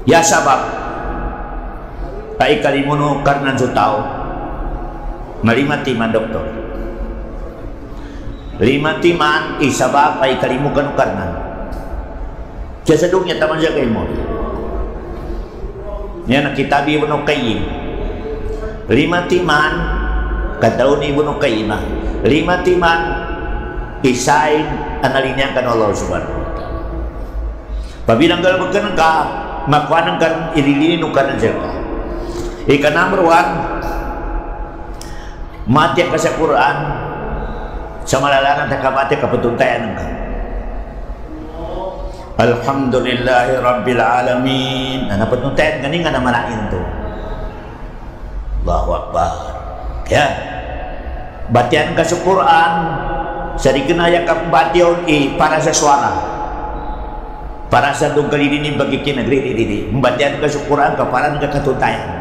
Ya sabab ai kalimuno karnan sutao malimati man doktor limati man isabab ai kalimu kanu karnan jasa dunya taman jaga ilmu nya nak kitabi Ibnu Qayyim limati man katauni Ibnu Qayyim limati man isain analinyakan Allah Subhanahu wa taala pabilang gal bekeun ka makuanan kan irilini nukaran jelka ikan number one mati ka sa Quran sama lalangan tak mati ka petuntayan ka alhamdulillahi rabbil alamin ana petuntayan gani ngana malain tu Allahu akbar ya batian ka sa Quran sarikeun aya ka bation para sa suara para satu kali ini bagi kita negeri ini membacakan kesyukuran kepada ketuntayan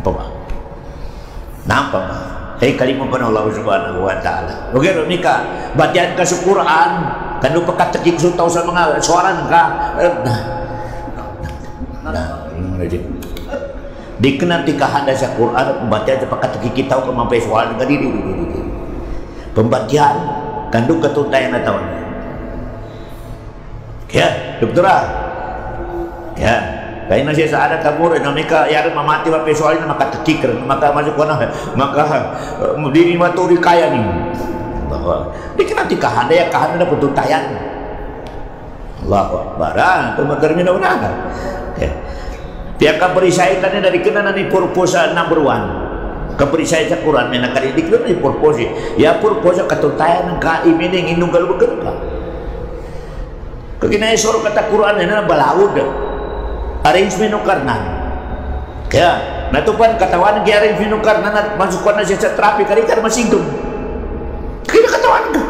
apa pak? Nampak pak? Hei kalimah Allah Subhanahu Wa Taala. Oke, nikah bacaan kesyukuran kan lupa kata kita tahu sama suara nikah. Dikenal tikah ada Quran bacaan cepat kata kita tahu kemampuan suara nikah diri. Pembacaan kan lupa ketuntayan atau ya doktora ya kayaknya saya ada kamu mereka yang memati apa soalnya maka terkikir maka masuk kona maka diri maturi kaya nih bahwa dikenal tikah ada ya kahan ada petuntayan Allahu Akbar itu terminal mana ya pihak keperisaitannya dari kena nanti purpose number one keperisaitan Quran menakan ini kena purpose ya purpose ketuntayan ka imini indung kalau bekerja kekina esor kata Quran ini balaud arrangement karnan ya nah tu pan katawan ki arrangement karnan masukkan aja terapi kali kan masinggung kena katawan ka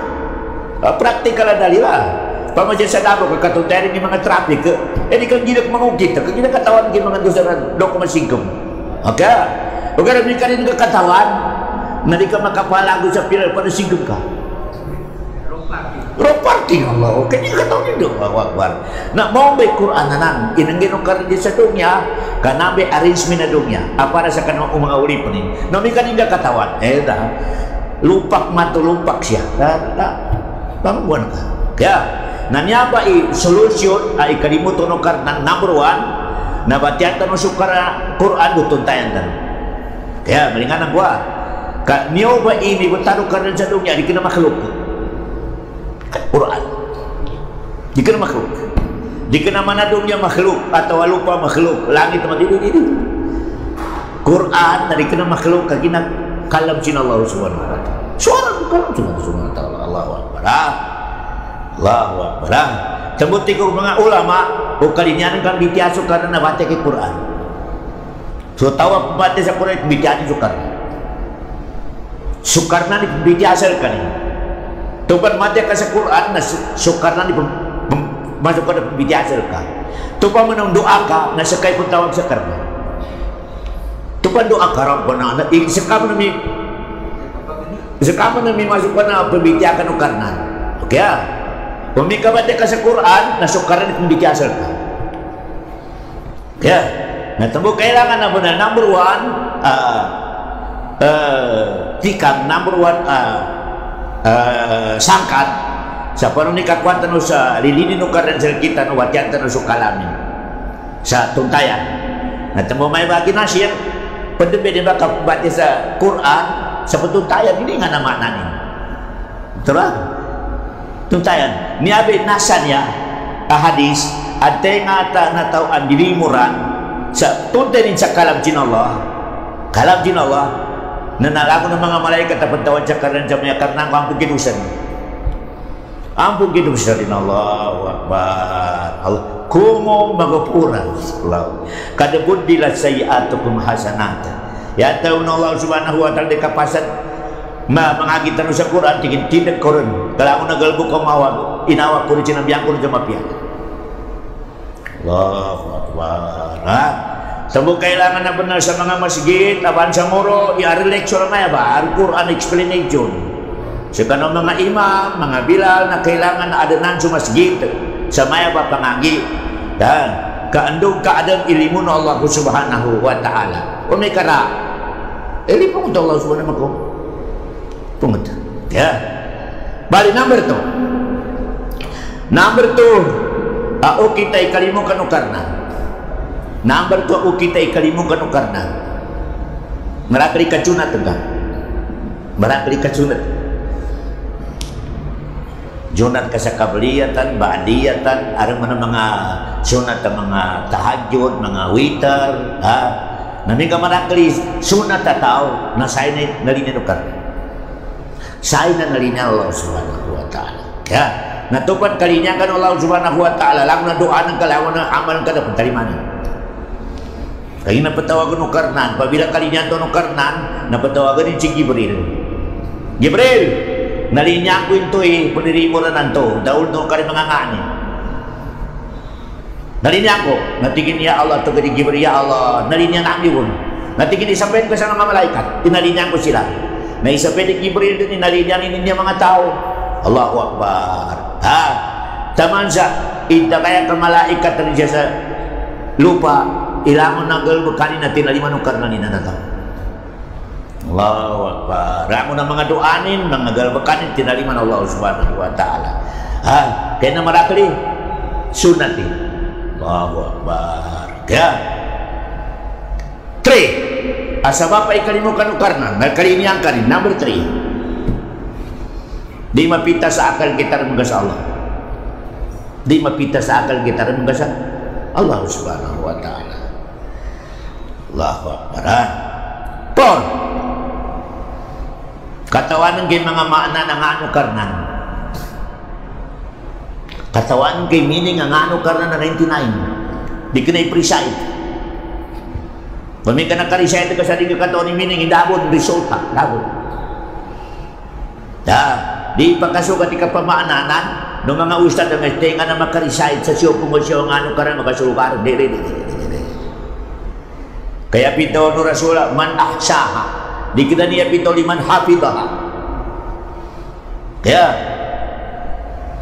praktikal dalila pamaja sadabo ka katuteri ni mga terapi ke ini kan gidak mangugit ka kina katawan ki mga dosaran dok masinggung oke oke ni kanin ka katawan nadi ka makapalago sa pilar pada singgung ka roparti Allah oke ni kata ni dong Allahu Akbar nak mau baik Quran nan inangin ukar di satunya kana be arrangement dunya apa rasa kan mga ulip ni nami kan inda katawan dah lupak matu lupak sia dah bangun ka ya nanya apa solution ai kalimu tono karna number one na batian tano sukara Quran butuntayan dan ya melingan gua ka niyo ba ini butaru karna satunya dikena makhluk Quran dikena makhluk dikena mana dunia makhluk atau lupa makhluk langit mati ini Quran dari kena makhluk kagina kalam cina Allah Subhanahu wa taala suara kalam cina Allah Subhanahu wa taala Allahu Akbar Allahu Akbar tembut tikur mga ulama ukalinya kan bitiasu karena baca ke Quran so tahu baca sa Quran bitiasu sukarna bitiasal kan tupan mati kasih Quran sukarna di masuk ke bidiasal ka tupan menang doa ka na sakay pun tawag sakarna tupan doa ka rabbana na sekam nami masuk ke na pembitiakan ukarnan oke ya pemika mati kasih Quran na sukarna di bidiasal ka ya na tembu kailangan na benar number one tikam number one sangkat sa paano ni kakwatan sa lilini no karan sa kita no watian no sukalamin sa tuntayan na tamo may bagi nasir pendebede ba kabati sa Quran sa tuntayan ini nga naman nanin betul tuntayan ni abe nasan ya hadis ate nga ta na taw ang dilimuran sa tuntayan sa kalam Allah nanalago ng mga malaikat at pagtawad sa karan sa mga karna ko ampun ginusan din Allahu Akbar Allah kumo magapuran kada buddilat sayiatukum hasanatan ya taun Allah Subhanahu wa taala de kapasan mangagitan sa Quran tingin tindak koron kalau nagalbo ko mawag inawa ko rin sinabiyang ko rin mapiyan Allahu Akbar Sabuk kailangan na benar sa mga masjid, aban sa muro, i-ari lecture na ba, Al-Quran explanation. Sa kanong mga imam, mga bilal na kailangan na adanan sa masjid, sa maya ba pangagi. Dan, kaandung kaadang ilimun Allah subhanahu wa ta'ala o may kara ilipong ito Allah subhanahu wa ta'ala pungut ya bali number 2 o kita ikalimukan o karna number 2 o kita ikalimukan o karna marakali kacunat enggak marakali kacunat junat kasakabliyatan, ba'diyatan, ada mana mga sunat mga tahajud, mga witar, nami ka manakli sunat tao na say na nalininukar. Say na nalinya Allah subhanahu wa ta'ala. Ya, natupad kalinya kan Allah subhanahu wa ta'ala, lang na doa ng kalawan ng amal ka na pagtarimanan. Kaya napatawagan ng karnan, pabila kalinya ito ng karnan, napatawagan din si Jibril. Jibril! Nalinya ko ito panirimo na nanto daul no kari mga ngani nalinya ko natigin ya Allah to gadi Jibril ya Allah nalinya nami won natigin isapen ko sa mga malaikat tinalinya ko sila na isapen ni Jibril din nalinya niya mga tao Allahu Akbar taman sa ita kaya ka malaikat rin siya sa lupa ilangon na galbukani na tinaliman ng karna ni nanataw Allahu Akbar. Ramo ng mga duanin, mga galbakanin, tinaliman Allah subhanahu wa ta'ala. Kaya na marakali, sunatin. Allahu Akbar. Kaya, 3. Asabab ay kalimukan ng karna. Nagkaliniyang kanin. Number 3. Di mapita sa akal kita rin mga sa Allah. Di mapita sa akal kita rin mga sa Allah subhanahu wa ta'ala. Allahu Akbar. 4. Katawanan kay mga maana ng ano karnan. Katawanan kay meaning ang ano karnan na 99. Di ka na i-preside. Kung may ka naka-recite ka sa rin ka katawanan meaning, indabon, resulta. Dabon. Di pagkasukat ka pamaananan, ng mga ustad na tenga na maka-recite sa siyo kung siya ang ano karnan, makasukat. Di. Kaya pito no Rasula, man ahsaha. Di kita niya pito liman hafidaha. Kaya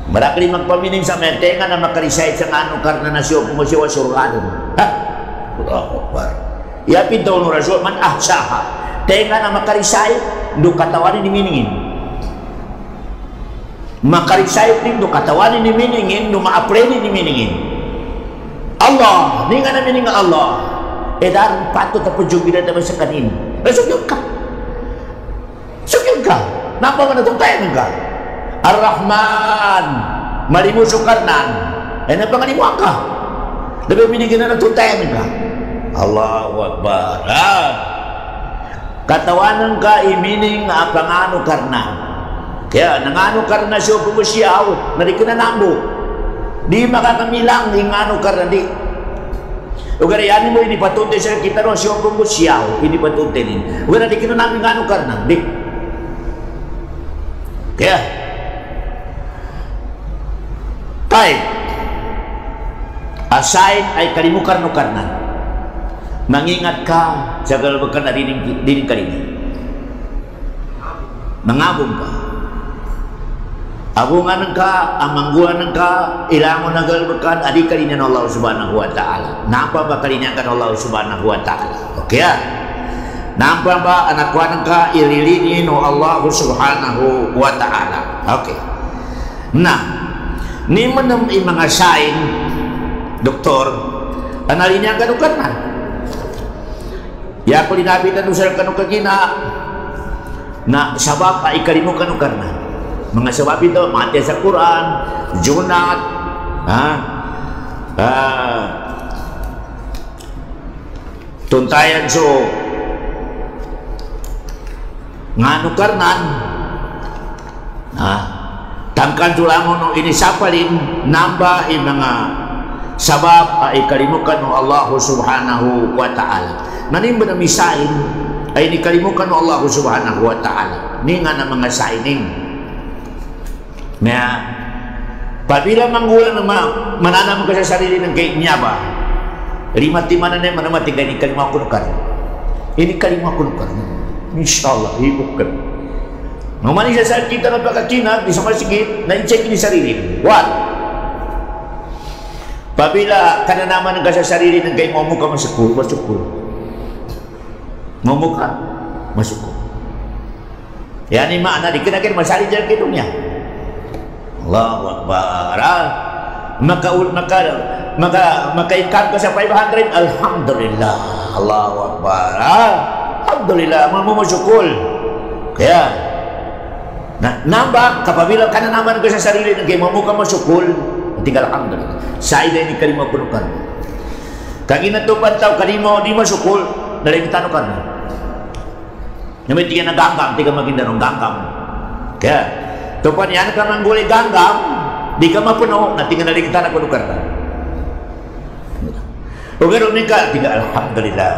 marakli magpamining sa mentenga na makarisay sa ano karna na siyo kung siya wasurgadon. Allahu Akbar. Ya pito no Rasul man ahsaha. Tenga na makarisay do katawanin ni miningin. Makarisay din do katawanin ni miningin, do maapreni ni miningin. Allah, ni nga na mining Allah. Edan patut ta pujugida ta sa kanin. Resugyo ka. Sugyo ka. Napa man atong tayo ka? Ar-Rahman. Malimu sukarnan. Na panganimo ka. Dabi binigyan na atong tayo ka. Allahu Akbar. Katawanan ka imining pangano karna. Kaya nangano karna siya pumusyaw. Nari ko na nambo. Di makakamilang ingano karna di. Ugarianin mo ini patunte sa kita no siya pumusyaw. Ini patunte din. Ugara di kita namin ngano karna. Di. Kaya. Tayo. Aside ay kalimukan no karna. Mangingat ka sa galbakan na dining kalini. Mangabong ka. Abungan ka, amangguan ka, ilangon na galbakan, adi kalini ng Allah subhanahu wa ta'ala. Napa ba kalini ka ng Allah subhanahu wa ta'ala? Okay. Napa ba anakwan ka, ililini ng Allah subhanahu wa ta'ala? Okay. Nah, ni manam mga sign, doktor, analinya ka nung karna. Ya ko linabitan usal ka nung kagina na sabab ay kalimukan nung karna. Mga sabab ito, mati sa Quran, junat, tuntayan so ngano karnan, tangkan tulangon no ini sapalin namba mga sabab ay kalimukan ng Allah subhanahu wa ta'ala. Nanimba na misain ay nikalimukan ng Allah subhanahu wa ta'ala. Ni nga na mga signing. Na pabila manggulang na mananam ka sa sarili ng kay niya ba, rimati-manan na manamati gani kalima kunukar. Ini kalima kunukar. Inshallah, hibuk ka. Mamani sa saat kita ng pagkakinag, di sa masigit, na-check ni sarili. What? Pabila kananaman ng kasasarili ng kayo mamuka masukul, mamuka masukul. Yani makna dikenakan masali jalan kidungnya. Allahu Akbar. Maka income ka sa 500, alhamdulillah. Allahu Akbar. Alhamdulillah, mamusukul. Kaya nambah kapabila kananaman ka sa sarili ng kayo mamuka masukul, tinggal alhamdulillah. Sa ida ini kalima punukan. Kagi natupan tau kalima di masukul dari kita nukan. Namun tiga naganggang, tiga maginda nung ganggang. Kaya tupan yan ka mangguli ganggang, di ka mapuno na tinggal dari kita nakunukan. Ugaro nika tiga alhamdulillah.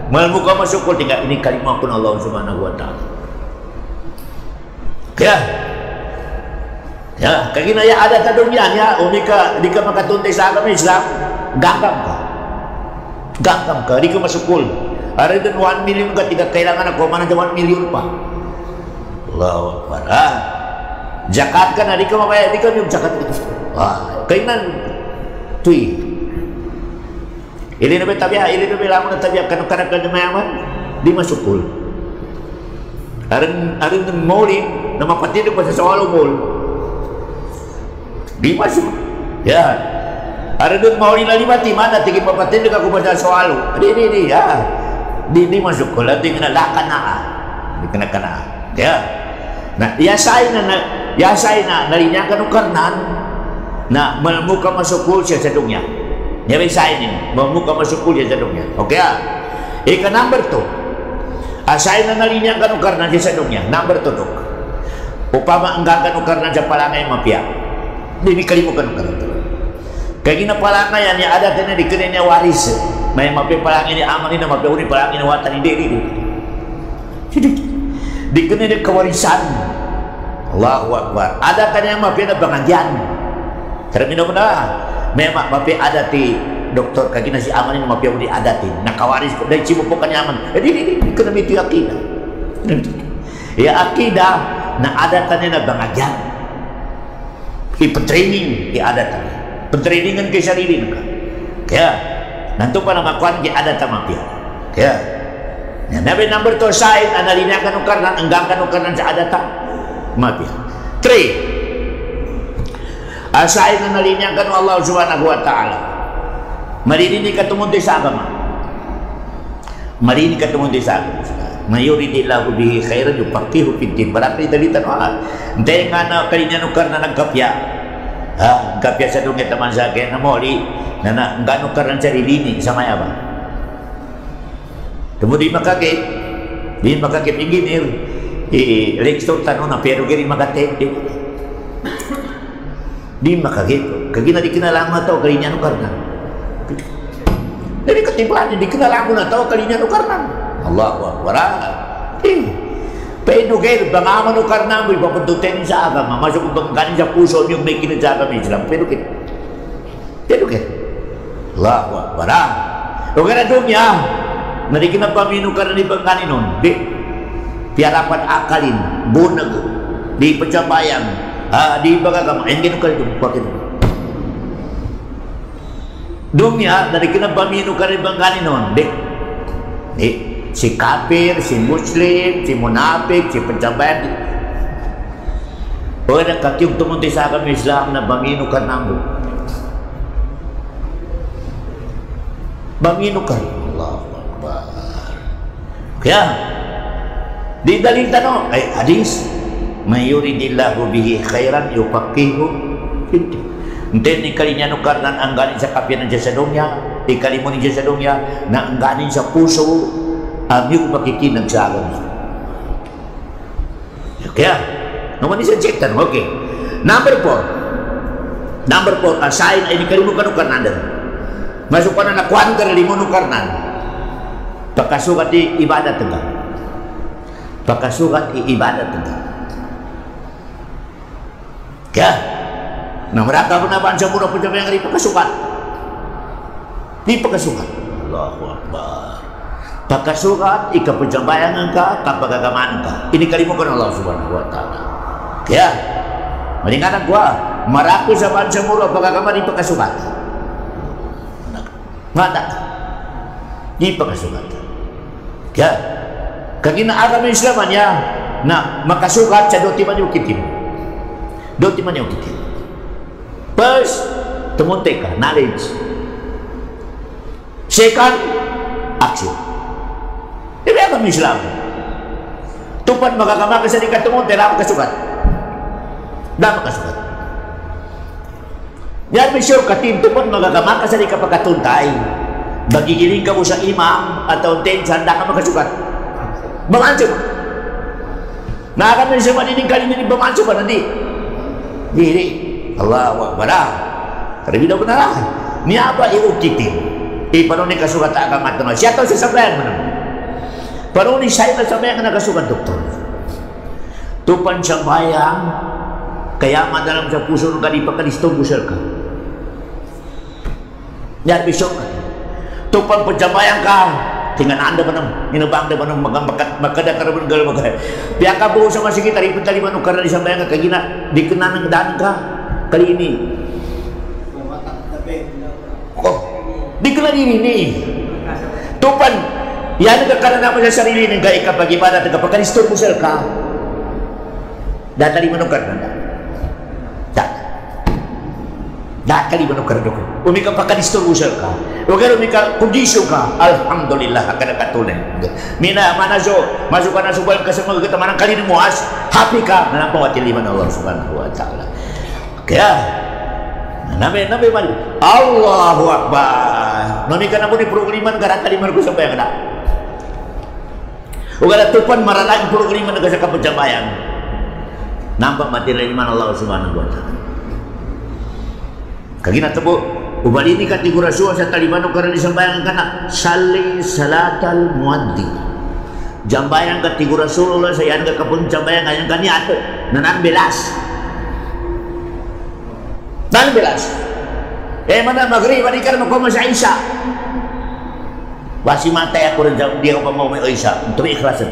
Mal muka masukul tiga ini kalima pun Allah Subhanahu wa taala. Kaya ya, kagina ya ada tadungyan ya, unika di ka makatuntay sa agama Islam, ganggang ka, di ka masukul. Ada dan 1 million ka, tidak kailangan ako, mana 1 million pa. Allahu Akbar. Zakat ka na, di ka makaya, di ka yung zakat itu. Kainan, tuy. Ili na ba tabiha, ili na ba lamang na tabiha, kanang-kanang ka na mayaman, di masukul. Aran ng mauling, na mapatid pa sa sawalo mall, di masuk. Ya. Ada dun mau lima mana tinggi papatin ka kumasa soalo. Di ya. Di masuk ko lati na lakana. Di kana. Ya. Nah, yasay na nalinyakan ukarnan na malmuka masukul siya sa dungya. Nyari say ni malmuka masukul siya sa dungya. Okay ika number 2. Asay na nalinyakan ukarnan siya sa dungya. Number 2 dok. Upama anggakan ukarnan sa palangay mapia. Di kalimukan ukarnan. Kaya ginapalanga yan, yung ada tayo na di kanya niya waris. May mapipalangin niya aman na mapipalangin palangin na watan hindi. Di kanya niya kawarisan. Allahu Akbar. Ada kanya mapinabangan yan. Termino mo na. May ada ti doktor kagina si aman na mapiyaw di adatin. Nakawaris ko. Dahil simupo kanya aman. Di kanya may ito yung akida. Yung akida na ada kanya na bangagyan. Ipatraining yung ada kanya. Pentrainingan ke sarili ka. Kaya nanto pa namakuan ki ada tamapia. Kaya nabi number 2 side analina kan ukarnan enggang kan ukarnan sa adata mapia. 3 asain analina kan Allah Subhanahu wa taala. Marini ka tumunti sa agama. Marini ka tumunti sa agama. Mayuridillahu bihi khairan yufaqihu fid din. Barangkali dalitan wa. Ndeng ana kalinya ukarnan nagkapya. Kapya sa dungit naman sa akin na moli na gano'n ka rin sarili sa maya ba? Tamo di makakit engineer Rexton tanong na pero giri makatente di makakit kagina di kinalaman na to kalinya no karnan dari ketimplaan di kinalaman na to kalinya no karnan Allahu Akbar Pedugel, bangaman o karnamo, ipapuntutin sa agama, masuk bangkanin sa puso niyong may kinadsaga may Islam. Pedugel. Allahu Akbar. O kaya doon niya, narikin pamino ka na ni bangkanin nun, di, piyarapan akalin, bunag, di pagsabayang, di bagagama, ayun gano'n ka rin doon, doon niya, narikin pamino ka na ni bangkanin nun, di, si kafir, si muslim, si munafik, si pencabayan. O nagkatiyong tumunti sa agama Islam na bangino ka namo. Bangino ka. Allahu Akbar. Kaya, di dalil tanong, ay hadis, mayuridillahu bihi khairan yufaqihu fid din. Hindi kalinya nukarnan ang galing sa kapiyan ng jasadongya, ikalimunin jasadongya na ang galing sa puso, yung makikinag sa agama. Kaya, naman isang check tanong, okay. Number 4, asahin ay nikalimukan ng karnanan. Masuk pa na nakuhan ka na limun ng karnan. Pagkasukat ibadat nga. Pagkasukat ibadat nga. Kaya, namaraka mo na ba sa muna po siya may pagkasukat? Di pagkasukat. Allahu Akbar. Pagkasukat, ikapagsambayangan ka, kapagagamaan ka. Inikalimukan ng Allah Subhanahu wa ta'ala. Kaya, malinganan ko marako sa bansa muro, pagkagaman, ipagkasukat. Mata. Di pagkasugat. Ya. Kagina agama Islam niya na makasugat sa doti man yung kitim. Doti man yung kitim. First, tumunti ka, knowledge. Second, action. Di ba agama Islam? Tupan magagama ka sa di ka tumunti, dapat kasugat. Dapat kasugat. Yan may sure ka, team, tupan magagama ka sa di ka pagkatuntay. Magigiling ka mo sa imam at tauntin, sanda ka magkasugat. Bamanso ba? Nakakami siya manining kalinig bamanso ba? Nanti. Dili. Allahu Akbar. Karami daw na lang. Niya ba iukitin? Paano ni kasugat agama ito? Siya ito sa sabayan mo naman. Paano ni siya ito sabayan ka nakasugat, doktor? Tupan siyang bayang, kaya madalam sa puso ng kanipa kanistong busal ka. Yan, bisok ka. Tupan pa bayang ka, tingnan anda ba nang inabang da ba nang magkadakar ng galaw magkaya. Piya ka buo sa masigit, taripin taliman ng karali sa bayang ka, kagina, di ka na nang daan ka, kali ini. Oh, di ka na ini. Tupan, yan ang kakana naman sa sarili ng gaya kapag ibadat, kapag kanistor mo sila ka, dataliman ng karana. Dataliman ng karana ko. Umika pa kanistor mo sila ka. Huwag ka umika kondisyon ka. Alhamdulillah, ka nakatuloy. Mina, manaso, masuk ka na subal ka sa mga kataman ng kalinang muas, happy ka, nanapaw at iliman Allah subhanahu wa ta'ala. Kaya, nabi man, Allahu Akbar. Nami ka na mo ni programa ng karataliman ko sa bayang na. Huwag ka na tupan maralang programa ng sa kapagsabayan. Nampak mati na iman Allah subhanahu wa ta'ala. Kagina tabo, ubalini ka tigurasyon sa talibano karani sa bayang kana, sali salatal muaddi. Jambayang ka tigurasyon ulah sa yan ka kapun jambayang kanyang kaniat, nanan belas. Nanan belas. Mana maghrib, di ka na magkoma sa Isa. Wasi matay ako rin dyan, di ako pa mau may Isa. Ito may ikhlasan.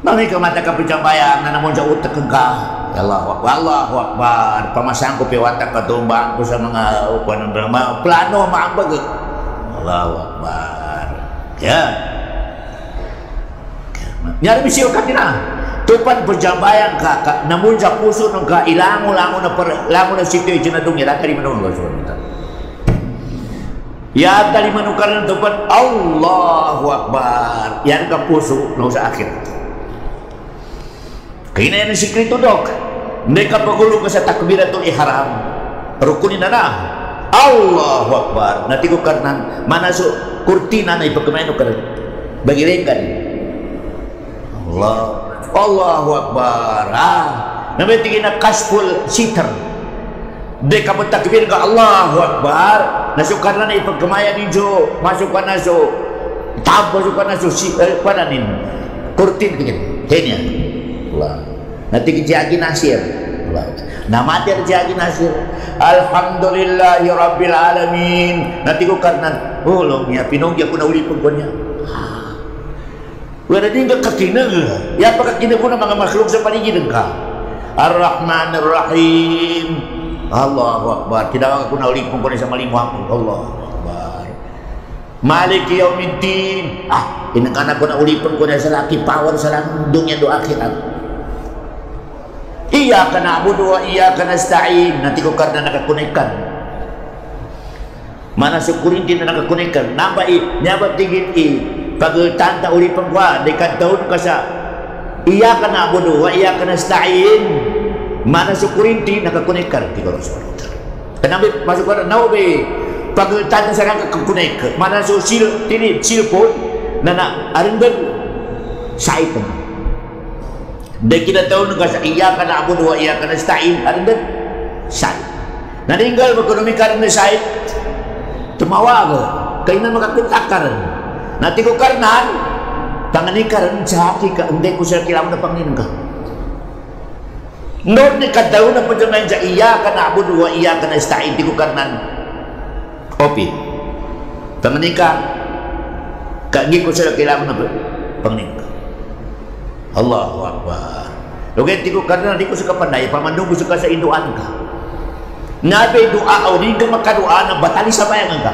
Mami ka mata ka pijambayang na namun sa utak ka. Allahu Akbar. Pamasang ko piwatak katumbang ko sa mga upan ng drama. Plano, maambag. Allahu Akbar. Yan. Nyari misiyo ka din tupan perjambayang ka namun sa puso ng ka ilango na situation na doon yan tali manong Allah SWT ya tali manong ka rin tupan Allahu Akbar yan ka puso na sa akhir kaya na yan ang sikrito dok hindi ka pagulong ka sa takbiratul ihram rukunin na Allahu Akbar natigok ka na manaso kurtina na ipagkamayan ka rin bagirekan Allahu Akbar. Namin tingin na kashful sitar. Di ka takbir ka Allahu Akbar. Nasukan na ipagkamaya ninyo. Masukan na so. Masukan na so. Pananin. Kurtin tingin. Kanya. Allah. Natigin Jagi Nasir. Namatir Jagi Nasir. Alhamdulillahi Rabbil Alamin. Natigo karnan. Ulong niya. Pinongya ko na ulipon ko niya. Wala din ka kakinag. Ya pagkakinag ko ng mga makhluk sa paligid ka. Ar-Rahman Ar-Rahim. Allahu Akbar. Tinawag ko na ulipon ko na sa malimuha ko. Allahu Akbar. Malik Yawmiddin. Inakanak ko na ulipon ko na sa laki power sa lang dunya do akhirat. Iyaka na'budu wa iyaka nasta'in. Nanti ko karna nakakonekkan. Mana syukurin din na nakakonekkan. Nabai, nyabat tingin pagtanta ulipang kwa dekat tahun ka sa iya ka na'budu wa iya ka nasta'in mana syukurin din nakakonekkan di ko Rasul kanami masuk ka na be pagtanta sa nang kakonek mana so silpon na arindan sa ito dekat tahun ka sa iya ka na'budu wa iya ka nasta'in arindan sa naninggal ekonomi karena sa tumawag kayo na makakontakkan nanti ko karnan tangan ni karan sa hati ka hindi ko siya kailangan na panginin ka noon ni kadaw na pagdamayan sa iya ka na abudu wa iya ka na istain di ko karnan opi tangan ni ka hindi ko siya kailangan na panginin ka Allahu Akbar okay di ko karnan di ko siya kapanday pamandong ko siya sa induan ka Nabi doa o di ka makadua na batali sa bayan ka.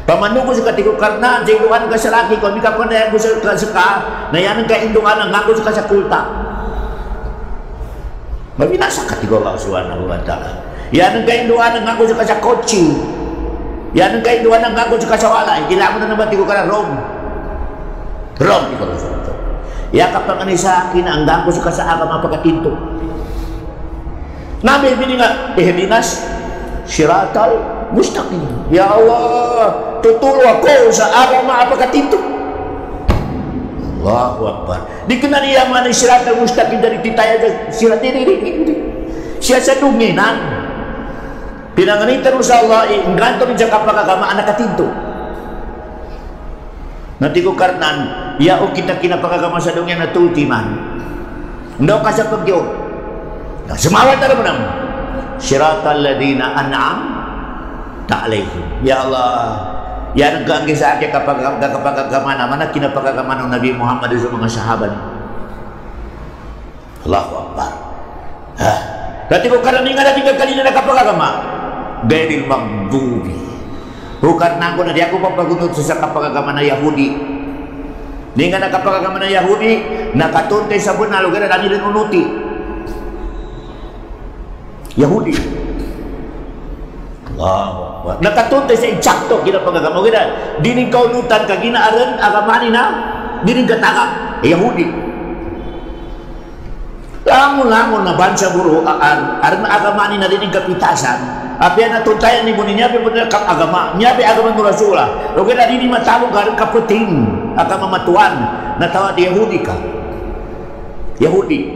Pamanungo sa katiko karna, jayuan ka sa laki ko, mika pa na yan sa ka, na yan ka indungan ang ngako sa kulta. Mabinasa katiko Allah subhanahu wa ta'ala. Yan ang kainduan ang ngako sa kotse. Yan ang kainduan ang ngako sa walay. Kailangan na naman tiko ka na Rome. Rome, ikaw sa ito. Yan kapag ano sa akin, ang ngako sa agam apakatinto. Nabi nga, ihdinas siratal mustaqim. Ya Allah, tuturo ako sa agama apakatinto. Allahu Akbar. Di ka na niya man siratal mustaqim dari titaya sirat ini. Siya sa dunginan. Pinanganitan mo sa Allah, ingganto rin siya kapag agama anakatinto. Nanti ko karnan, ya o kita kinapagagama sa dungyan na tultiman. Hindi ka sa pagdiyo. Sumawat na naman. Siratal ladina an'am ta'alayhim. Ya Allah, yan ang kaanggi sa akin kapag agama naman na kinapagagama ng Nabi Muhammad sa mga sahabat. Allahu Akbar. Dati ko karamihan natin kakalina na kapagagama. Gairil magdubi. Bukan na ako na di ako papagunod sa kapagagama na Yahudi. Di nga na kapagagama na Yahudi, nakatuntay sa buwan na lugar na nila unuti. Yahudi. Allahu Akbar. Nakatuntay sa insakto kinapagagama. Dining kaunutan ka ginaaran agamani na dining kataka. Yahudi. Langon-langon na bansa buro aran agamani na dining kapitasan. Apian na tuntayan ni Muni, niya po kang agama, niya po agama mo rasula. Huwag na din matawag ka rin kaputing, agama matuan, na tawad Yahudi ka. Yahudi.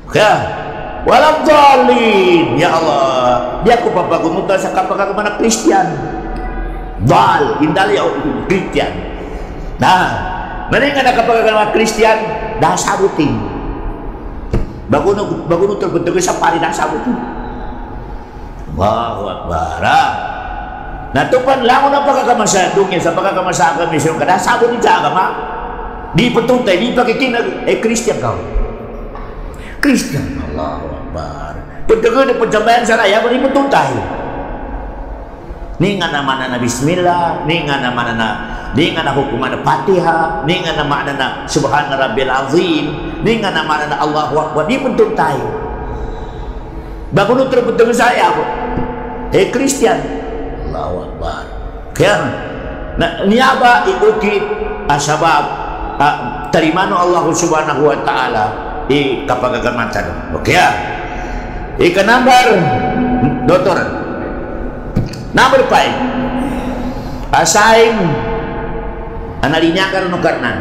Kaya, walang dalin, ya Allah. Di ako papagumunta sa kapag-agama na Christian. Dal, indali ako Christian. Maningan na kapag-agama na Christian, dahil sabutin. Bago terbentuk sa pari dah sabut tu. Allahu Akbar. Nah tupan langon apa kagama sa dungnya sa pagkagama sa agama misyon kada sabut ni agama. Di petuntai di pakikin Kristian kau. Kristian. Allahu Akbar. Pendengar de penjambayan sa raya beri petuntai. Ni ngana mana na bismillah, ni ngana mana na hukuman na Fatihah, ni ngana mana na subhana rabbil azim, ni ngana mana na Allahu Akbar. Di pun tuntai. Bago nung terbentuk saya ako. Kristian. Allahu Akbar. Kaya niaba iukit asabab tarimano Allah subhanahu wa ta'ala kapagagamasan. Okay. Ikanambar Doktor. Number 5, asain analinyakan no karnan.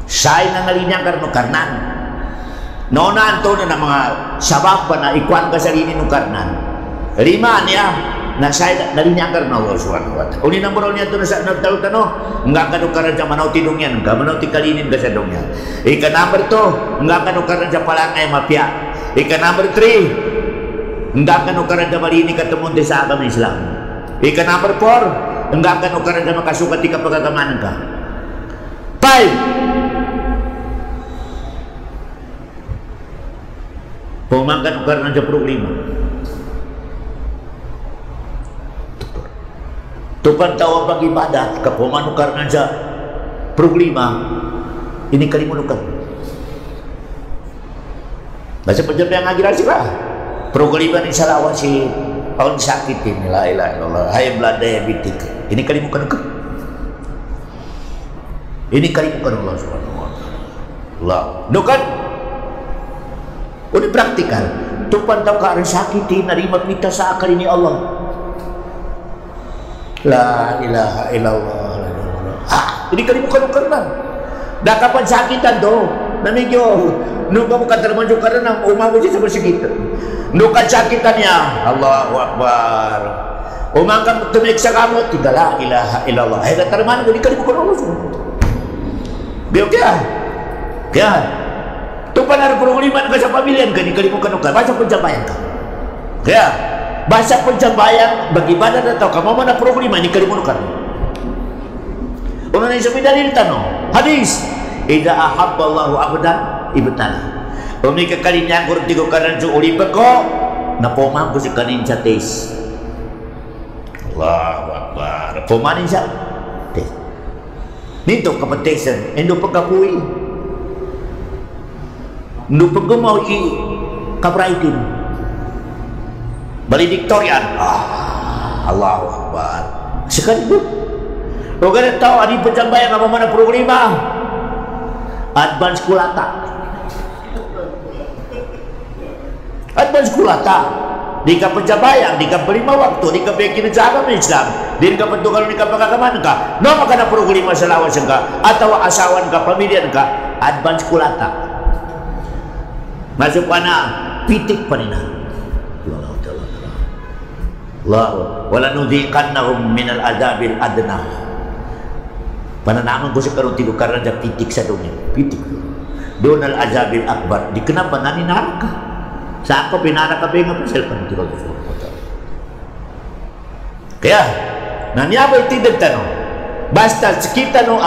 Sain analinyakan no karnan. Nona anto na mga sabab pa na ikuan ka sarili no karnan. 5 niya na sain analinyakan no Allah subhanahu wa ta'ala. Uni number niya to na sa nagtalo-tano, nga kanu karan sa manaw tidong yan, nga manaw ti kalinin ka sa dong yan. Ika number 2, nga kanu karan sa palangay mapya. Ika number 3, enggak akan ukaran marini ketemu sa agama Islam. Ika number 4, enggak akan ukaran makasukat di kapagagaman ka. 5, pumangkan ukaran sa problema. Tupan tawa pag-ibadat kapuman ukaran sa problema, ini kalimunukan. Basta pajam yang ngagiran sila. Programa ni salawa si tahun sakitin la ilaha illallah hayam la diabetik. Ini kalimukan ke? Ini kalimukan Allah subhanahu wa ta'ala. Dokan udah praktikal. Tupan tahu ka sakitin narima kita sa akal ini Allah. La ilaha illallah. Ini kalimukan karena dah kapan sakitan do namigyo nung kamu kata termasuk karena umamu sih seperti kita. Nukan sakitannya Allahu Akbar. Umakan tumiksa kamu tidak la ilaha illallah. Hai terman di kali bukan Allah. Biar kaya. Tupan ada problema ka sa pamilya ka di kali bukan ka. Bahasa pencapaian ka. Kaya bahasa pencapaian bagi badan atau kamu mana problema di kali bukan. Ono ni sabi dalil tanong. Hadis, idza ahabballahu abdan ibtala. Umi kekalinya kurang tigo kanan su uli peko napomang ko si kanin sa tes. Allahu Akbar. Pumanin siya. Tes. Nito kapatesan, endo pagkapuy. Endo pagkamaw i kapraitin. Valedictorian. Allahu Akbar. Sekali bu. O ganun tao, adi pajambayan ang mga programa. Advance kulata. Advance kulata. Di ka pajambayan, di ka palima waktu, di ka pekin sa agama Islam, di ka patugal, di ka pagkakaman ka, no maka na programa sa lawas ka, atawa asawan ka, pamilyan ka, advance kulata. Masuk ka na, pitik pa rin na. Allah, wala nudhiqannahum minal adabil adna. Pananaman ko sa karon tigo karena da pitik sa dunya. Pitik. Doon al azabil akbar. Di kenapa naninara ka? Sa ako pinara ka nga pasal kan tigo. Kaya nanyabay tidak tanong. Basta kita no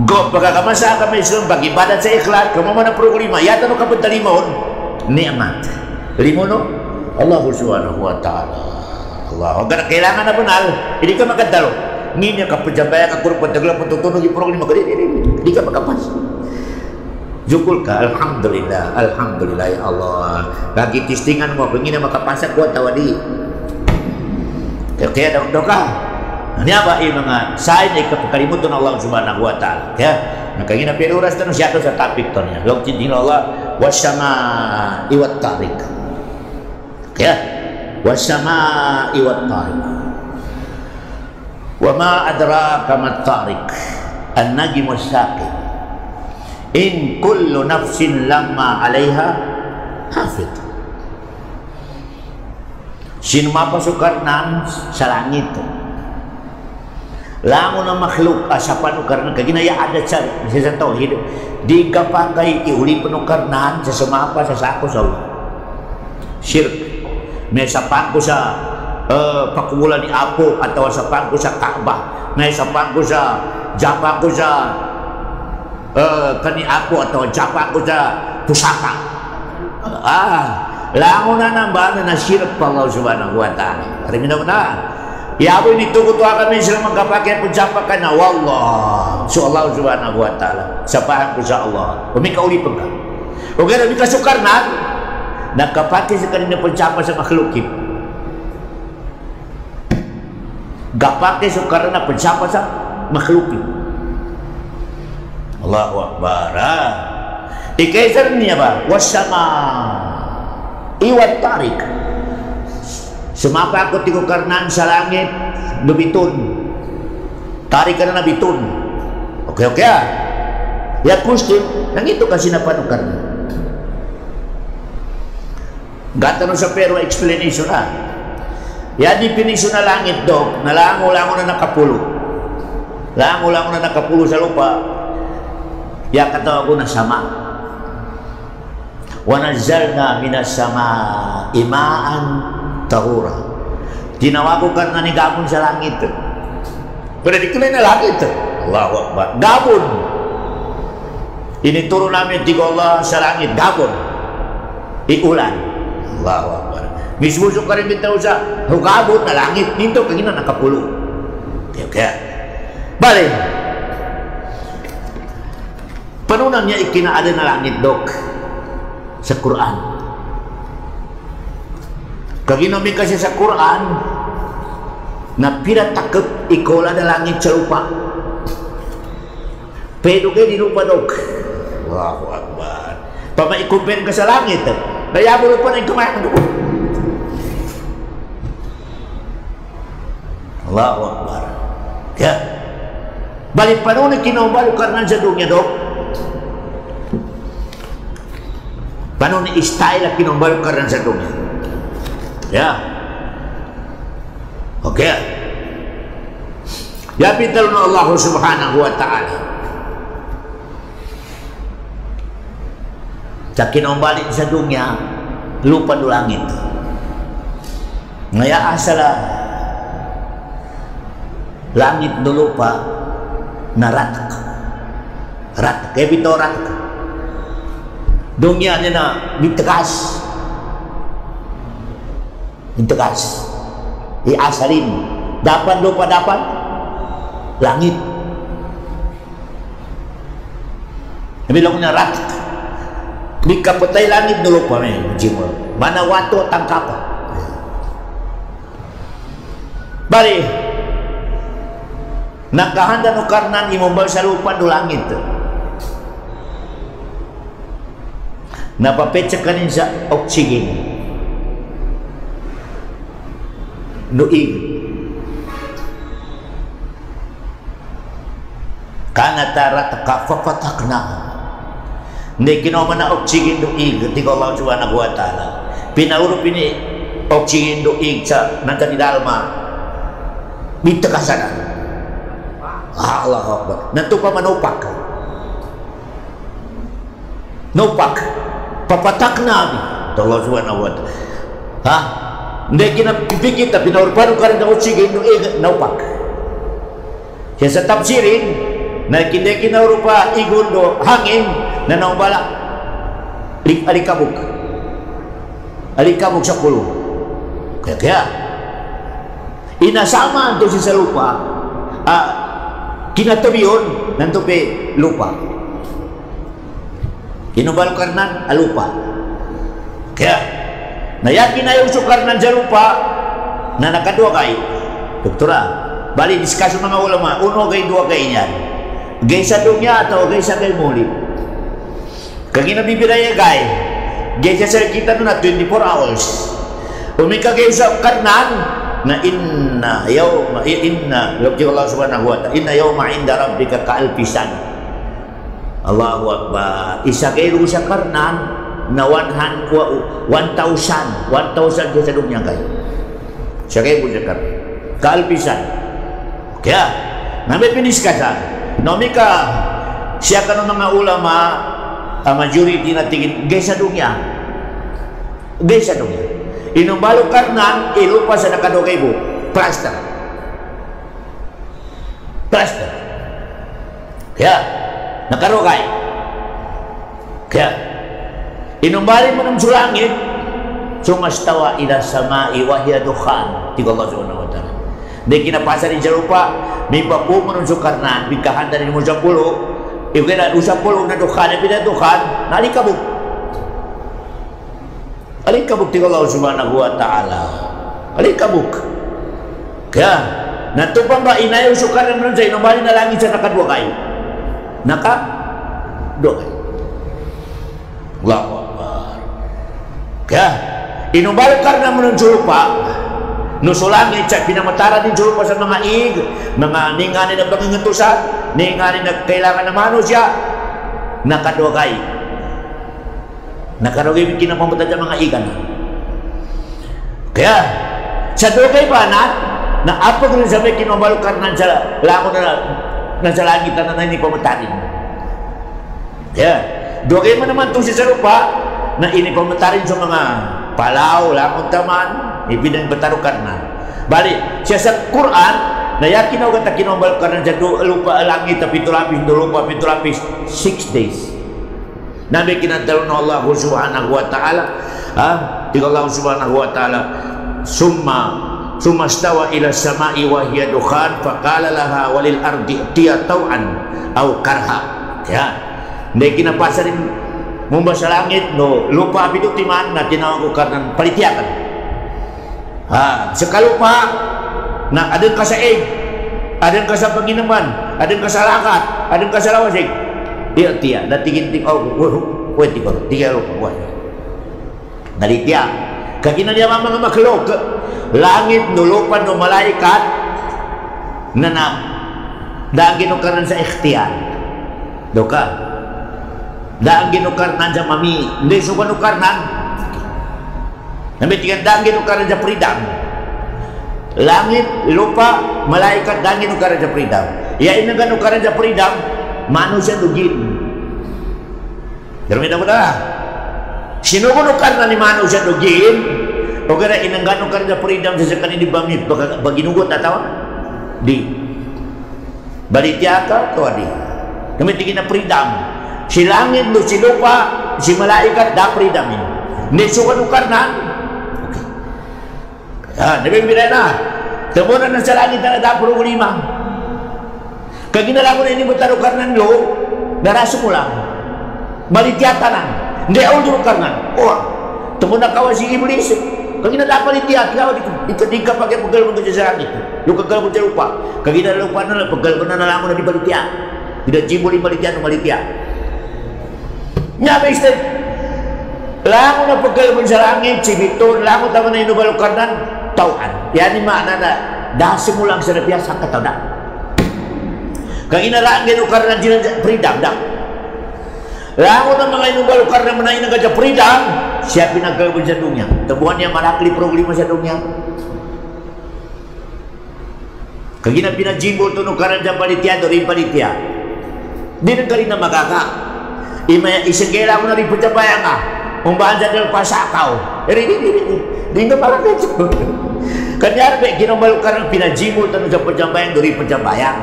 go pagkakamasa kami Islam bagi ibadat sa ikhlas kamo man ang programa yata no kapag talimon ni'mat. Limono Allah subhanahu wa ta'ala. Allah. Huwag kailangan na punal. Hindi ka magkadalo. Ngayon ka pajabaya ka kurang pagdagla patutunog yung programa ko. Hindi ka makapas. Jukul ka. Alhamdulillah. Alhamdulillah ya Allah. Lagi tistingan mo. Kung hindi na makapasak ko tawadi. Kaya daw ka. Ano ba yung mga sign ay kapagkalimutan ng Allah subhanahu wa ta'ala. Kaya nakangina piruras na siya sa topic to niya. Huwag tindin Allah. Wasyama iwat tarik. Ya, wasama'i wat-tariq. Wa ma adraka mat-tariq? An-najmu as-saqib. In kullu nafsin lamma 'alaiha hafid. Sino mapasukar nan sa langit? Langon na makhluk sa panukar na kaginaya adat sa tauhid. Di ka pakai iuli panukarnan sa sumapa sa sako sa Allah. Syirk. May sapan ko sa pakulan ni Apo atau sapan ko sa Kaabah, may sapan ko sa japa ko sa kani Apo atau japa ko sa pusaka. Langon na nambana na syirik pa Allah subhanahu wa ta'ala. Rimina mo na. Iapo ini tuko kami sila magkapakya po japa ka na wallah. So Allah subhanahu wa ta'ala. Sapahan ko sa Allah. Umikaulipan ka. O gano'n, umikasukar na. Nakapati sa kanina pagsapa sa makhlukin. Gapati sa karena pagsapa sa makhlukin. Allahu Akbar. Ikaisar niya ba? Wasama iwat tarik. Sumapa ako tigo karnan sa langit nabitun. Tarik ka na nabitun. Okay. Ya kustin, nang ito kasi napanukar na. Gata no sa pero explanation na. Ya definition na langit dog, nalango-lango na nakapulo. Lango-lango na nakapulo sa lupa. Ya katawa ko na sama. Wa nazzalna minas sama imaan tahura. Ginawa ko karena ni gabon sa langit. Pero di ko na langit. Allahu Akbar. Gabon. Ini turun namin di Allah sa langit. Gabon. Iulan. Allahu Akbar. Mismusok ka rin bitaw sa hukabot na langit. Nito kagina nakapulo. Kaya. Bale. Panunan niya ikinaada na langit, Dok? Sa Quran. Kaginami kasi sa Quran na pinatakot ikola na langit sa lupa. Pero kayo di lupa, Dok. Allahu Akbar. Pamaikumpir ka sa langit. Kaya mo pa na yung kumain ko. Allahu Akbar. Ya. Balik pa noon, kinobalo karnan sa dunya, Dok. Paano ni style ang kinobalo karnan sa dunya? Ya. Okay. Ya, pintal na Allah subhanahu wa ta'ala. Sa kinombalik sa dunya, lupa do langit. Ngaya asala langit do lupa na ratak. Ratak. Kaya bito ratak. Dunia ni na ditegas, iasalin. Dapat lupa dapat langit. Bilang na rat. Bika patay langit dulu pa may jimo. Mana wato tangkapa. Bali. Nakahanda no karnan imombal sa lupa do langit. Napapetsa kanin sa oxygen. Nuig. Kana tarat kafapatak na. Hindi kinoma na oxygen doig, tiga Allah subhanahu wa ta'ala. Pinaurup ini oxygen doig sa nagkanidalma. Minta kasanan. Allah Akbar. Nanto pa manupak. Nupak. Papatak na. Allah subhanahu wa ta'ala. Ha? Hindi kinapipik kita, pinaurupan ka rin ng oxygen doig, nupak. Kaya sa tafsirin, na hindi kinaurupa igundo hangin, na naubala alikabok sa kulong. Kaya inasama ito sa lupa, kinatabi yun nanto pe lupa, kinubalo karnan alupa. Kaya nayakin na yung sukarnan sa lupa na nakadua kay doktora bali diskusyon mga ulama, uno kay dua kay niyan gay sa dunya atau gay sa kay muli. Kagi nabibiraya gay, gay sa kita na 24 hours. Umika gay sa karnan na inna Allah subhanahu wa ta'ala, inna yawma inda rabbika kaalpisan. Allahu Akbar. Isa kay sa karnan na 1,000 gay sa dunya gay. Siya kay sa karnan kaalpisan. Kaya namin piniskasan nomika siya ka ng mga ulama majority na tingin gay sa dunya, inumbalo karnan ilupa sa nakadugay mo plaster kaya nakarugay. Kaya inumbali mo ng sulangit sumastawa ila samai wahya dukhan, tiga Allah subhanahu wa ta'ala. Hindi kinapasa rin sa lupa, may papo mo ng sukarnan, bigkahan na rin mo sa pulo. Kaya usap pulong na dukhan, pinadukhan, nalikabok. Alikabok tiga Allah subhanahu wa ta'ala. Alikabok. Kaya, natupang ba inayaw sukan naman sa inumbali na langit sa nakadua kayo? Nakadua kayo. Allahu Akbar. Kaya, inumbali ka naman ng sulupa, nusulangit sa pinamatara din sulupa sa mga mga ninganin na pangingantusan, ninganin na kailangan na manusia, nakadugay. Nakadugay kinapamata sa mga igan. Kaya, sa dugay pa na apag rin sa may kinubalukan na sa lako na sa langit na hindi pamatarin. Kaya, dugay mo naman itong sa lupa na inipamatarin sa mga palaw, lakot taman, ibinang batarukan na. Bali, siya sa Quran, na yakin ako kata kinubalukan na sa lupa, langit, pitulapis, lupa, pitulapis, 6 days. Nabi kinantalo na Allah subhanahu wa ta'ala, tiga Allah subhanahu wa ta'ala, sumastawa ila samai wa hiya dukhan, faqala laha walil ardi tiya taw'an, aw karha. Kaya, hindi kinapasa rin mumba sa langit, no, lupa pitutiman na tinawag ko karnan palitiakan. Sa kalupa, na adun ka sa egg, adun ka sa panginaman, adun ka sa lakat, adun ka sa lawasig, tiya, natingin-ting, wait, tiga lupa, nalitiya. Kakina niya mga makhluk, langit, no lupa, no malaikat, na daan ginukaran sa ikhtiyar. Doka, daan ginukaran sa mami, hindi suka nukaran. Namitingan daan ginukaran sa freedom. Langit, lupa, malaikat, daan ginukaran sa freedom. Iain na ganukaran sa freedom, manusia dugin. Germita mo na. Sinukunukan na ni manusia dugin, o kaya inangganukan sa freedom sa sakani di bamit, baginugot na tawa? Di. Balitya ka, to di. Kami tingin na freedom. Si langit, si lupa, si malaikat dapri damin. Nesukan ukarnan. Okay. Nabi Birana. Temunan na sa langit na dapro ulima. Kaginala mo na ini butarukarnan lo, naraso mo lang. Malityata lang. Hindi ako ukarnan. Temunan kawan si iblis. Kaginala pa lityat. Di ka pakai pegal mo sa langit. Lu kagal mo lupa. Kaginala lupa na lang. Pegal mo na nalaman na di balityat. Tidak jibul di balityat no malityat. Nya Mister, lango na pagkalabon sa langit, si Victor, lango tama na inubalukarnan, tauan. Yan yung makna na, dahil mo lang sa napiasa kataw na. Kang inalaan inukarnan dyan, freedom na. Lango na mga inubalukarnan manayin na kadya freedom, siya pinagkalabon sa dunya. Tabuhan niya malakli problema sa dunya. Kang pinajibol ito nung karan dyan palitya, doon rin palitya. Di nang galing na makaka. Isagela mo na rin pagtabayan ka. Umbahan sa dil pasakaw. Di nga parang ito. Kanyari ba, ginambalo ka ng pinajibol tanong sa pagtabayan, doon pagtabayan.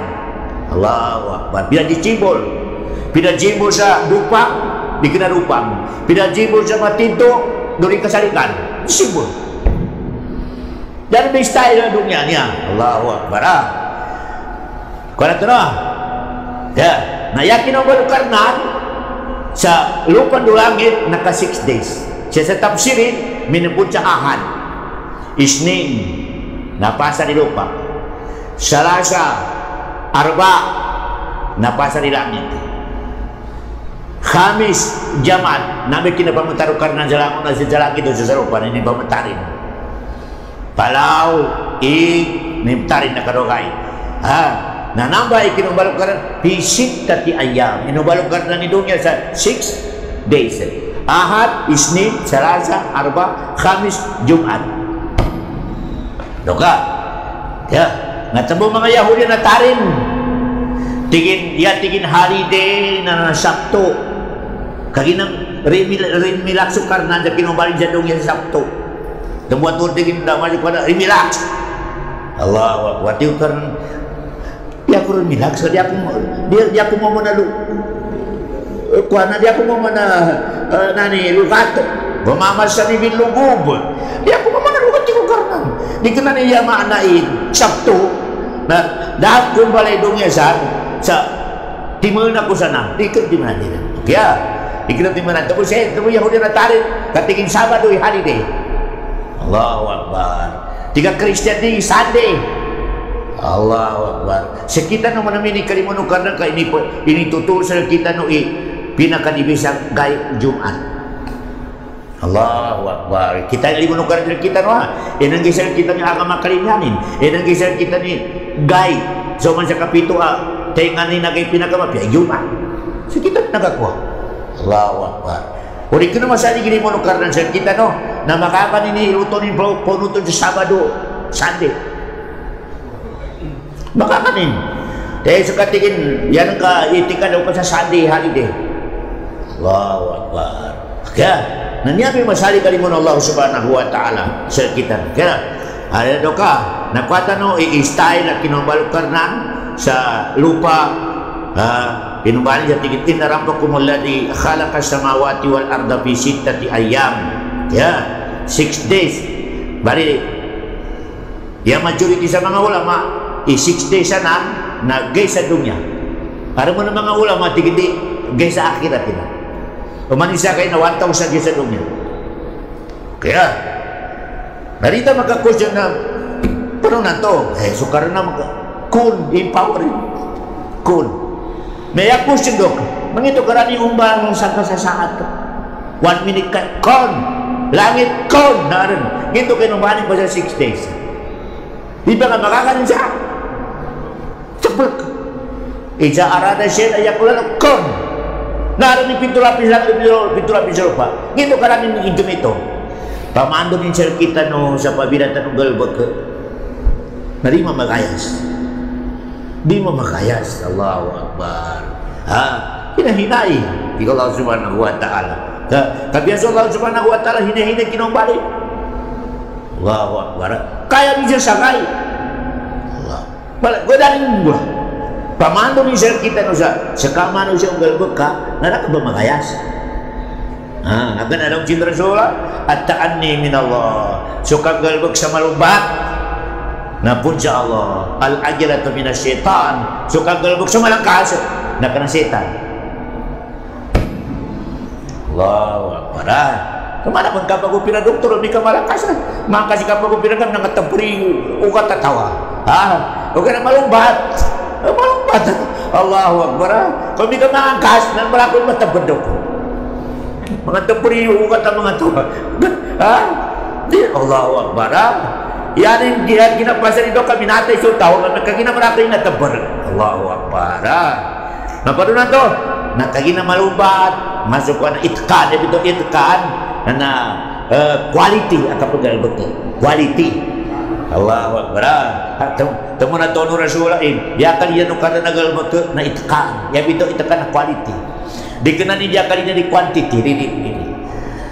Allahu Akbar. Pinajibol. Pinajibol sa dupang, di kinarupang. Pinajibol sa matinto, doon kasalikan. Sibol. Yan may style na dunya niya. Allahu Akbar. Kung ito na. Nayakin ang balukarnan, sa lupa do langit naka 6 days. Siya sa tafsirin minabot sa Ahad, Isnin napasa di lupa, Salasa, Arba napasa di langit, Khamis Jumat nabi kinapamatarukan ng jalan na sa jalan itu sa lupa ini pamatarin, Palau nimtarin na karogay. Nanambah ikinubalukan fisik tati ayam. Inubalukan na ni dunia sa 6 days. Ahad, Isnin, Salasa, Arba, Khamis, Jumat. Doka. Ya, natabo mga Yahudi na tarin. Tigin holiday na Sabto. Kaginang rimilak sukar na kinubalin sa dunia sa Sabto. Temuan tur tigin damali pada rimilak. Allah wa tiukan. Dia aku remilak, so dia aku mau menalu, kuana dia aku mau mana nani lugat, bamamas sa nibin lugub, dia aku mau menalu kecil karena dikenal dia maknain Sabtu, nah dah pun balai dunia sa timur nak sana, dikenal di mana dia, ya dikenal di mana, tapi saya tapi Yahudi natarin, katingin Sabado hari deh, Allahu Akbar, tiga Kristen di Sunday. Allahu Akbar. Sekita no manamini kalimuno karena ka ini tutul sa kita no pinakadibisang gay Jumat. Allahu Akbar. Kita limuno karena kita no inang gisal kita ni agama kalinyanin. Inang gisal kita ni gay. So man sa kapito taingan ni nagay pinakamapi Jumat. Sekita nagakuha. Allahu Akbar. Uri kino masali gini mo karena sa kita no na makakan ini ilutonin punuton sa Sabado, Sunday. Baka kanin. Dahil sa katingin, yan ka itikan daw pa sa Sunday holiday. Allahu Akbar. Kaya, nanyabi masali kalimon Allah subhanahu wa ta'ala sa kita. Kaya, ada daw ka, nakuha no, i-style na kinubalukar na sa lupa, pinumbalin sa tigit, inarampakum alladhi khalaqa samawati wal arda fi sittati ayyam. Kaya, 6 days. Bali, yung majority sa mga ulama, 6 days na gay sa dunya. Para mo na mga ulama tigiti gay sa akhirat na. Umanisa kayo na 1,000 gay sa dunya. Kaya narita magka-question na paano na to? Sukar na kun empowering. Kun. May question dok. Mangito karani umbang sa kasasaat. 1 minute ka kon. Langit kon naran. Gito kayo numanin pa sa 6 days. Di ba nga makakanin siya? Cepat. Ija arada siya ayak ulan kon. Naroon ni pintu lapis lupa. Gitu karang ini hidung itu. Pamando ni sir kita no sa pabidatan ng galbag. Narima magayas. Di mo makayas. Allahu Akbar. Hinahinay. Ikaw Allah subhanahu wa ta'ala. Kabiasa Allah subhanahu wa ta'ala hinahinay kinumbalik. Allahu Akbar. Kaya bisa sakay. Godanin mo. Pamando ni sir kita no sa kamano siya ang galbog ka, nanak ba magayas? akan ada cinta Rasulullah at-ta'anni min Allah, suka galbek sama lumbat na punca Allah, al-ajalatu minas syaitan, suka galbek sama langkas na kana setan. Allahu Akbar. Kemana pun kapag upira doktor mi ka malakas maka si kapag upira kam nang tempuri ugat tatawa. Ugat na malumbat. Malumbat. Allahu Akbar. Kung mi ka maangkas nang malakon matabedok. Mga tempuri ugat ang mga tawa. Di Allahu Akbar. Yan ang ginapasa nito kami natay so tao na nagkaginamarakin na tabar. Allahu Akbar. Napado na to. Nakagina malumbat. Masuk ko na itkan. Ito itkan. Na quality ang kapag betul quality. Allahu Akbar. Temu na tono Rasulullah ya kalian no kada nagal betul na itkan ya bito itkan na quality dikena ni dia kalinya di quantity ini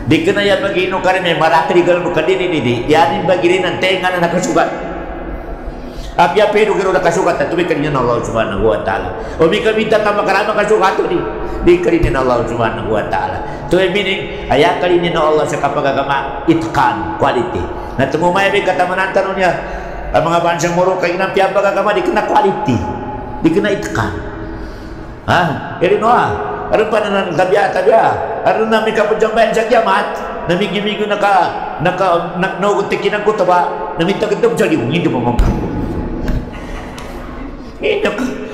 dikena ya bagi no kada may maraki gal bukan ini ya ni bagi rin ang tenga na nakasugat apya pero gero nakasugat at tuwi kalinya Allah Subhanahu wa taala o mi kamita ka makarama kasugat di kalinya Allah Subhanahu wa taala. To meaning aya kalinya Allah sa kapagagama itkan quality na tumumay bi katamanan tanon niya ang mga bansang muro kay nang piyapagagama di kena quality di kena itkan eri no aron pa nan tabiya aron na mi kapujambayan sa kiamat na migi-migo naka nugot tikinan ko taba na mitagdom sa liw hindi mo mamang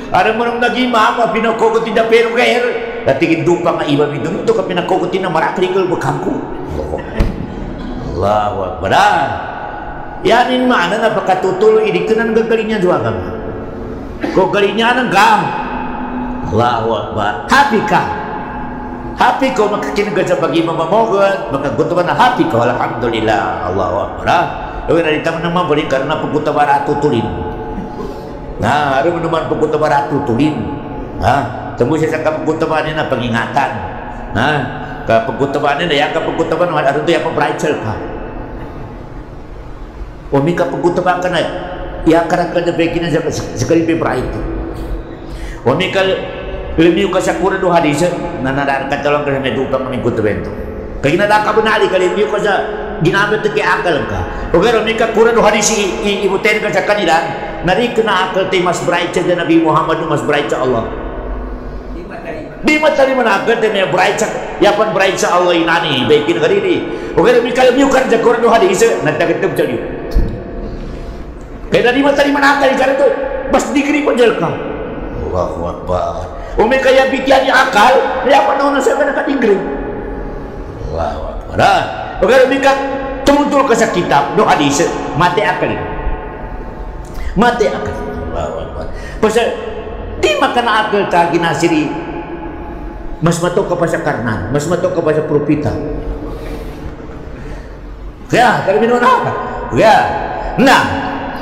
ada mo nang nagimam pinakokot tidak pero kayer natigid dupa nga iba midung ito ka pinakokot na marakrikal bakangko. Allahu Akbar. Yanin mana na pakatutuloy idi kanan gagalinya juagan ko galinya nang gam. Allahu Akbar. Happy ko makakinaga sa bagi mamamogot makagutuman na happy ko alhamdulillah. Allahu Akbar. Oy narita man naman balik karena pagkutabara tutulin. Nah, ada menemukan pagkutabara tutulin. Temu siya sa kapagkutabaan na pangingatan. Kapagkutabaan na yan kapagkutabaan ano to yung pabrighter ka. O may kapagkutabaan ka na iakaran ka na beki na sa kalipi bright. O may kalimiw ka sa kura do hadis na nararakan talong ka na may dupang kaming kutabento. Kaya ginalaka mo na kalimiw ka sa ginamit na kaya akal ka. O gano'n may kakura do hadis ibutin ka sa kanila nari kena akal te mas bright sa Nabi Muhammad mas bright sa Allah. Di matari manakal te may bright sa yapan bright sa Allah inani baikin kadiri. O kaya mi kalamiw kan sa Quran hadis nagtagatag sa iyo. Kaya di matari manakal ka to bas digri pa jel ka. Allahu Akbar. O may kaya bigyan ni akal yapan na sa kana kadigri. Allahu Akbar. O kaya mi ka tumutul ka sa kitab do hadis mati akal. Mati akal. Allahu Akbar. Pasal di makan akal ta ginasiri mas matok ka pa sa karnan, mas matok ka pa sa propita. Kaya kami minun apa? Ya. Nah,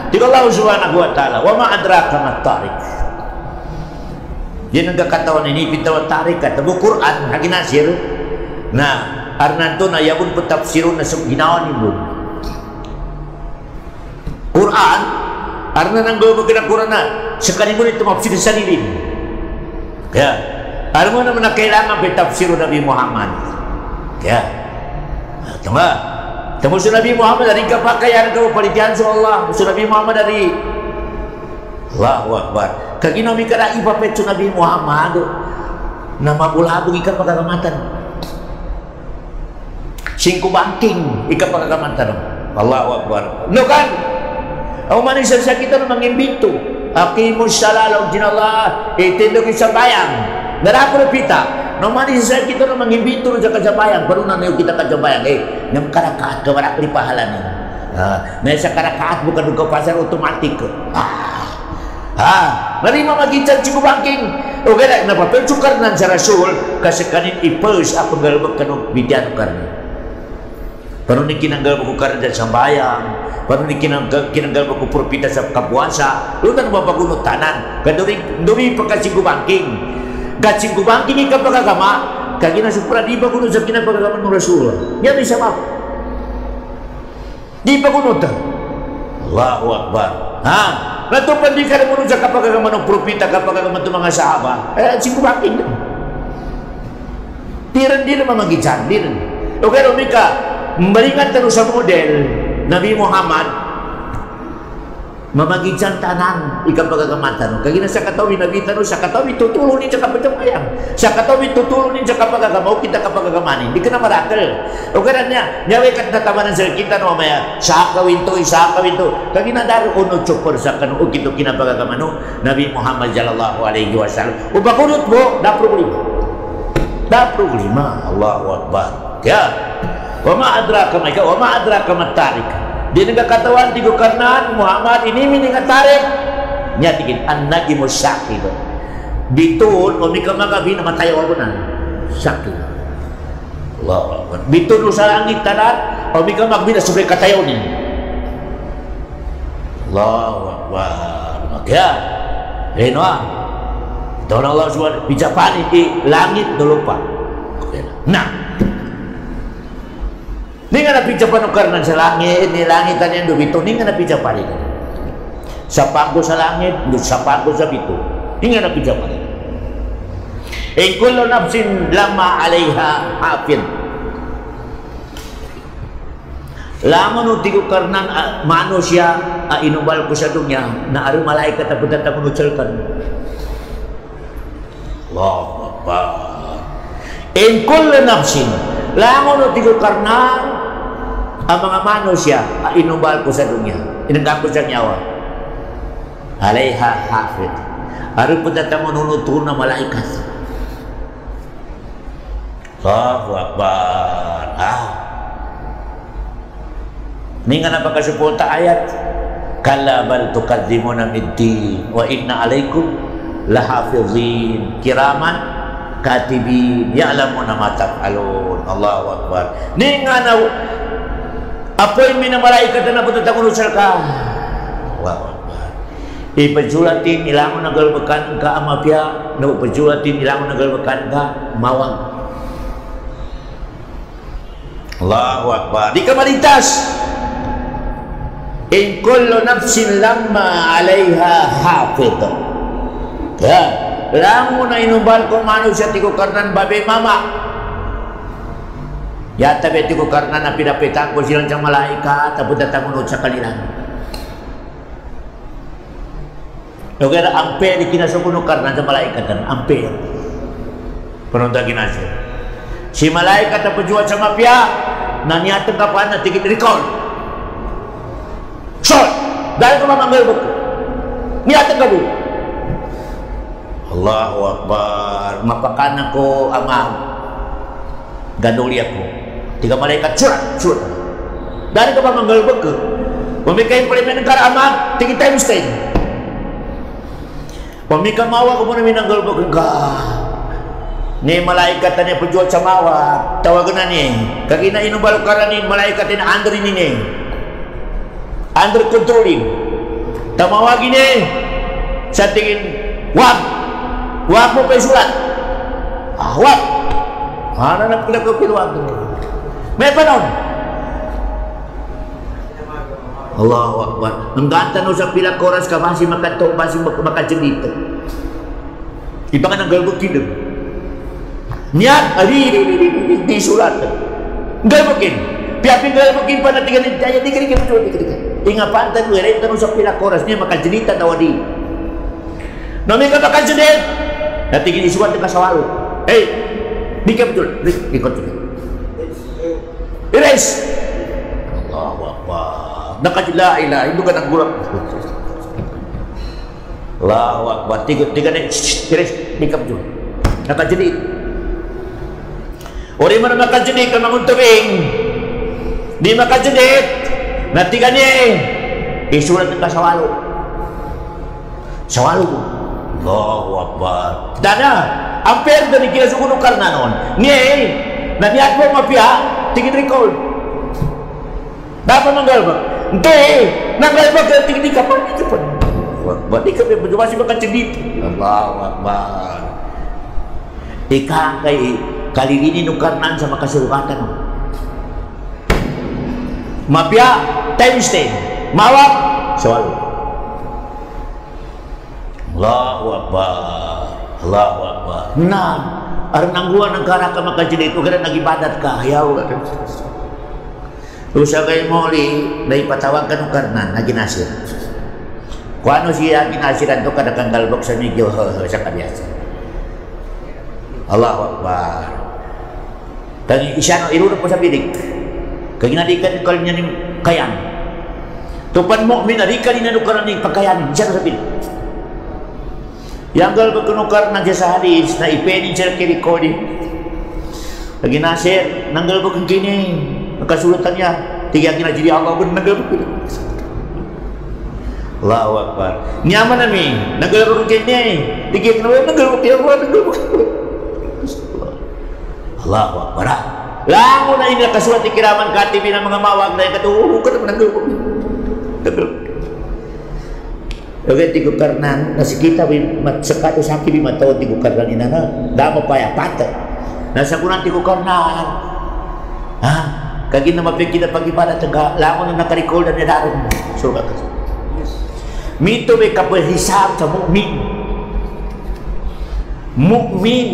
di Allah Subhanahu wa taala, wa ma adraka mat tariq. Yan ang katawan ini pintaw tariq at Quran haginasir. Nah, arnanto na yabun patafsirun na sa ginawa ni Quran karena nang gawag Quran na sa kanimo nito mapsir sa lilim. Kaya alam mo naman na kailangan pitafsir Nabi Muhammad. Kaya tunggu sa Nabi Muhammad dari kapakayan ka palitian sa Allah sa Nabi Muhammad dari Allahu Akbar. Kaginami ka na ipapet sa Nabi Muhammad na mabulabog ika pagagamatan. Singko banking ika pagagamatan. Allahu Akbar. No kan? Ang manisya sa kita na mangimbito. Aqimus salalaw jinallah. Itindog isang bayang. Narapuro pita. Ang manisya sa kita na mangimbito sa kajabayang. Baru na kita kajabayang. Yung karakaat ka wala kripahalan yun. May sa karakaat bukan duga pasar otomatik. Narima magitan si kubangking. O gana, napapensukar nan sa Rasul. Kasi kanin ipos ako galbag kanong bidyan karna. Paano ni kinanggal ko karda sa bayang, paano ni kinanggal ko propita sa kapuasa, lutan mapagunot tanan, kaduri pagkasing kubangking, kasing kubangking ika pagkagama, kagina supra di ba kuno sa kinapagagama ng Rasul, yan isa ma, di ba kuno ta? Allahu Akbar, natupan di ka na kuno sa kapagagama ng propita, kapagagama ng mga sahaba, sing kubangking na, di rin naman magitan, di rin. Okay, Romika, memberikan terus sa model Nabi Muhammad mamagitan tanan ikang pagagamatan. Kagina sa katawi Nabi tanong sa katawi tutulong din sa kapatamayang. Sa katawi tutulong din sa kapagagamaw kita kapagagamanin. Di ka na marakal. O kaya nyawe kat natamanan sa kita no maya sa kawin to. Kagina daro uno chopper sa kanu kito kinapagagamano Nabi Muhammad sallallahu alaihi wasallam. O bakunot mo da problema. Da problema. Allahu Akbar. Kaya wa ma adraka matarik. Di nagkatawan di kanan Muhammad ini miningatarik nya tigin anak imusakid bitul o mika magabi na matayaw ko na sakit Allah bitul sa langit tanan o mika magbi na sobre katayaw ni Allahu Akbar kaya eno daw na Allah subhanahu bijapan di langit dulu pa nah ni nga napijapan karnan sa langit, ni langitan yan dubito, ni nga napijapan rin. Sa pago sa langit, sa pago sa bito, ni nga napijapan rin. E kullo nafsin lama alaiha hafid. Lamon utigo karnan manusia inubal ko sa dunya na aru malaikat at putatang unuchalkan. Allahu Akbar. E kullo nafsin lamon utigo karnan ang mga manusia inubal ko sa dunya inagam ko sa nyawa alaiha hafid aru putatang ununuto na malaikat. Allahu Akbar. Ni nga napakasuporta ayat kalla bal tukadzimuna bid-din wa inna alaikum lahafizin kiraman katibin ya'lamuna ma taf'alun. Allahu Akbar. Ni nga na appointment na malaikat na putatang ka. Allahu Akbar. Ipajulatin ilangon nagalbakan ka amapya na ipajulatin ilangon nagalbakan ka mawang. Allahu Akbar. Di ka maligtas. In kullu nafsin lamma alaiha hafid. Ya, lango na inubal ko manusia ti ko karnan babe mama. Ya tabi ti ko karnan na pinapitan ko silang siyang malaikat tapos datangunod sa kanilang. O kaya ampere kinasukuno karnan sa malaikat kan ampere. Penonton kinasa. Si malaikat na pejuat sa mafia nanyatang kapan na tigit recall. Short! Dahil ko mamanggal mo ko. Niyatang ka mo. Allahu Akbar. Mapakanan ko amang ganuli ako. Tiga malaikat surat. Dahil ko mamanggal mo ko. Pamikay pa rin negara amang tigit tayo stay. Pamikay mawa ko muna minanggal mo ko. Ni malaikat na pejuat sa mawa tawagan na ni kagina inubal ka ni malaikat na under ni under controlling tamawagin ni sa tingin wag mo pa sulat wag na pinagkapiluwag may panon Allahu Akbar ang ganta no sa pilang koras ka basi makato basi makadjendito iba nga ng galbog kidog niat di surat galbogin piapin galbogin pa na tiganin daya tiganin inga pantan mo rin tanong sa pinakoras niya makajanita tawadi nami ka makajanit natigin isuat ng kasawalo di ka betul ikot erase Allahu Akbar nakajila ila hindi ka naggulang Allahu Akbar tiganin erase di ka betul nakajanit ori man makajanit ka manguntubing di makajanit natiga niya isulat ng kasawalo ko Allahu Akbar dana ang perda ni kinasukunong karna noon niya naniyat mo mapya tingin recall dapat manggal ba hindi nanggal ba kaya tingin di ka pa di ka pa masih makacindit Allahu Akbar ika kay kalilini nung karnan sa makasurukatan mapya times 10 mawak sawalo Allahu Akbar Allahu Akbar nah Aron nangguan negara ka makajid itu kada nagibadat ka yaw. Usa kay moli dai patawagan karna naginasir. Kuano siya ginasiran to kada kang galbok sa medyo sa kabiasa. Allahu Akbar. Tadi isyano iruro po sa bidik. Kaginadikan ko niya ning kayan. Tupan mukmin ari kanina no karani pagkayan siya sa bidik. Yang galbok kuno karna sa hadis na ipeni siya kay recording. Kaginasir nanggalbok kini nakasulutan niya tiga kina jadi Allah pun nanggalbok. Allahu Akbar. Nyaman nami nanggalbok kini tiga kina nanggalbok ya Allah nanggalbok. Allahu Akbar. Lango na ini kasulat ikiraman katibi na mga mawag na ikatuho ka naman nanggalbok. Oke tigo karnan nasi kita sekato sakit di mata tigo karnan ini na damo paya pata nasa kunan tigo karnan kagi na mapik kita pagi pada tengah langon na nakarikol dan nadarong surga ka mito may kapahisab sa mukmin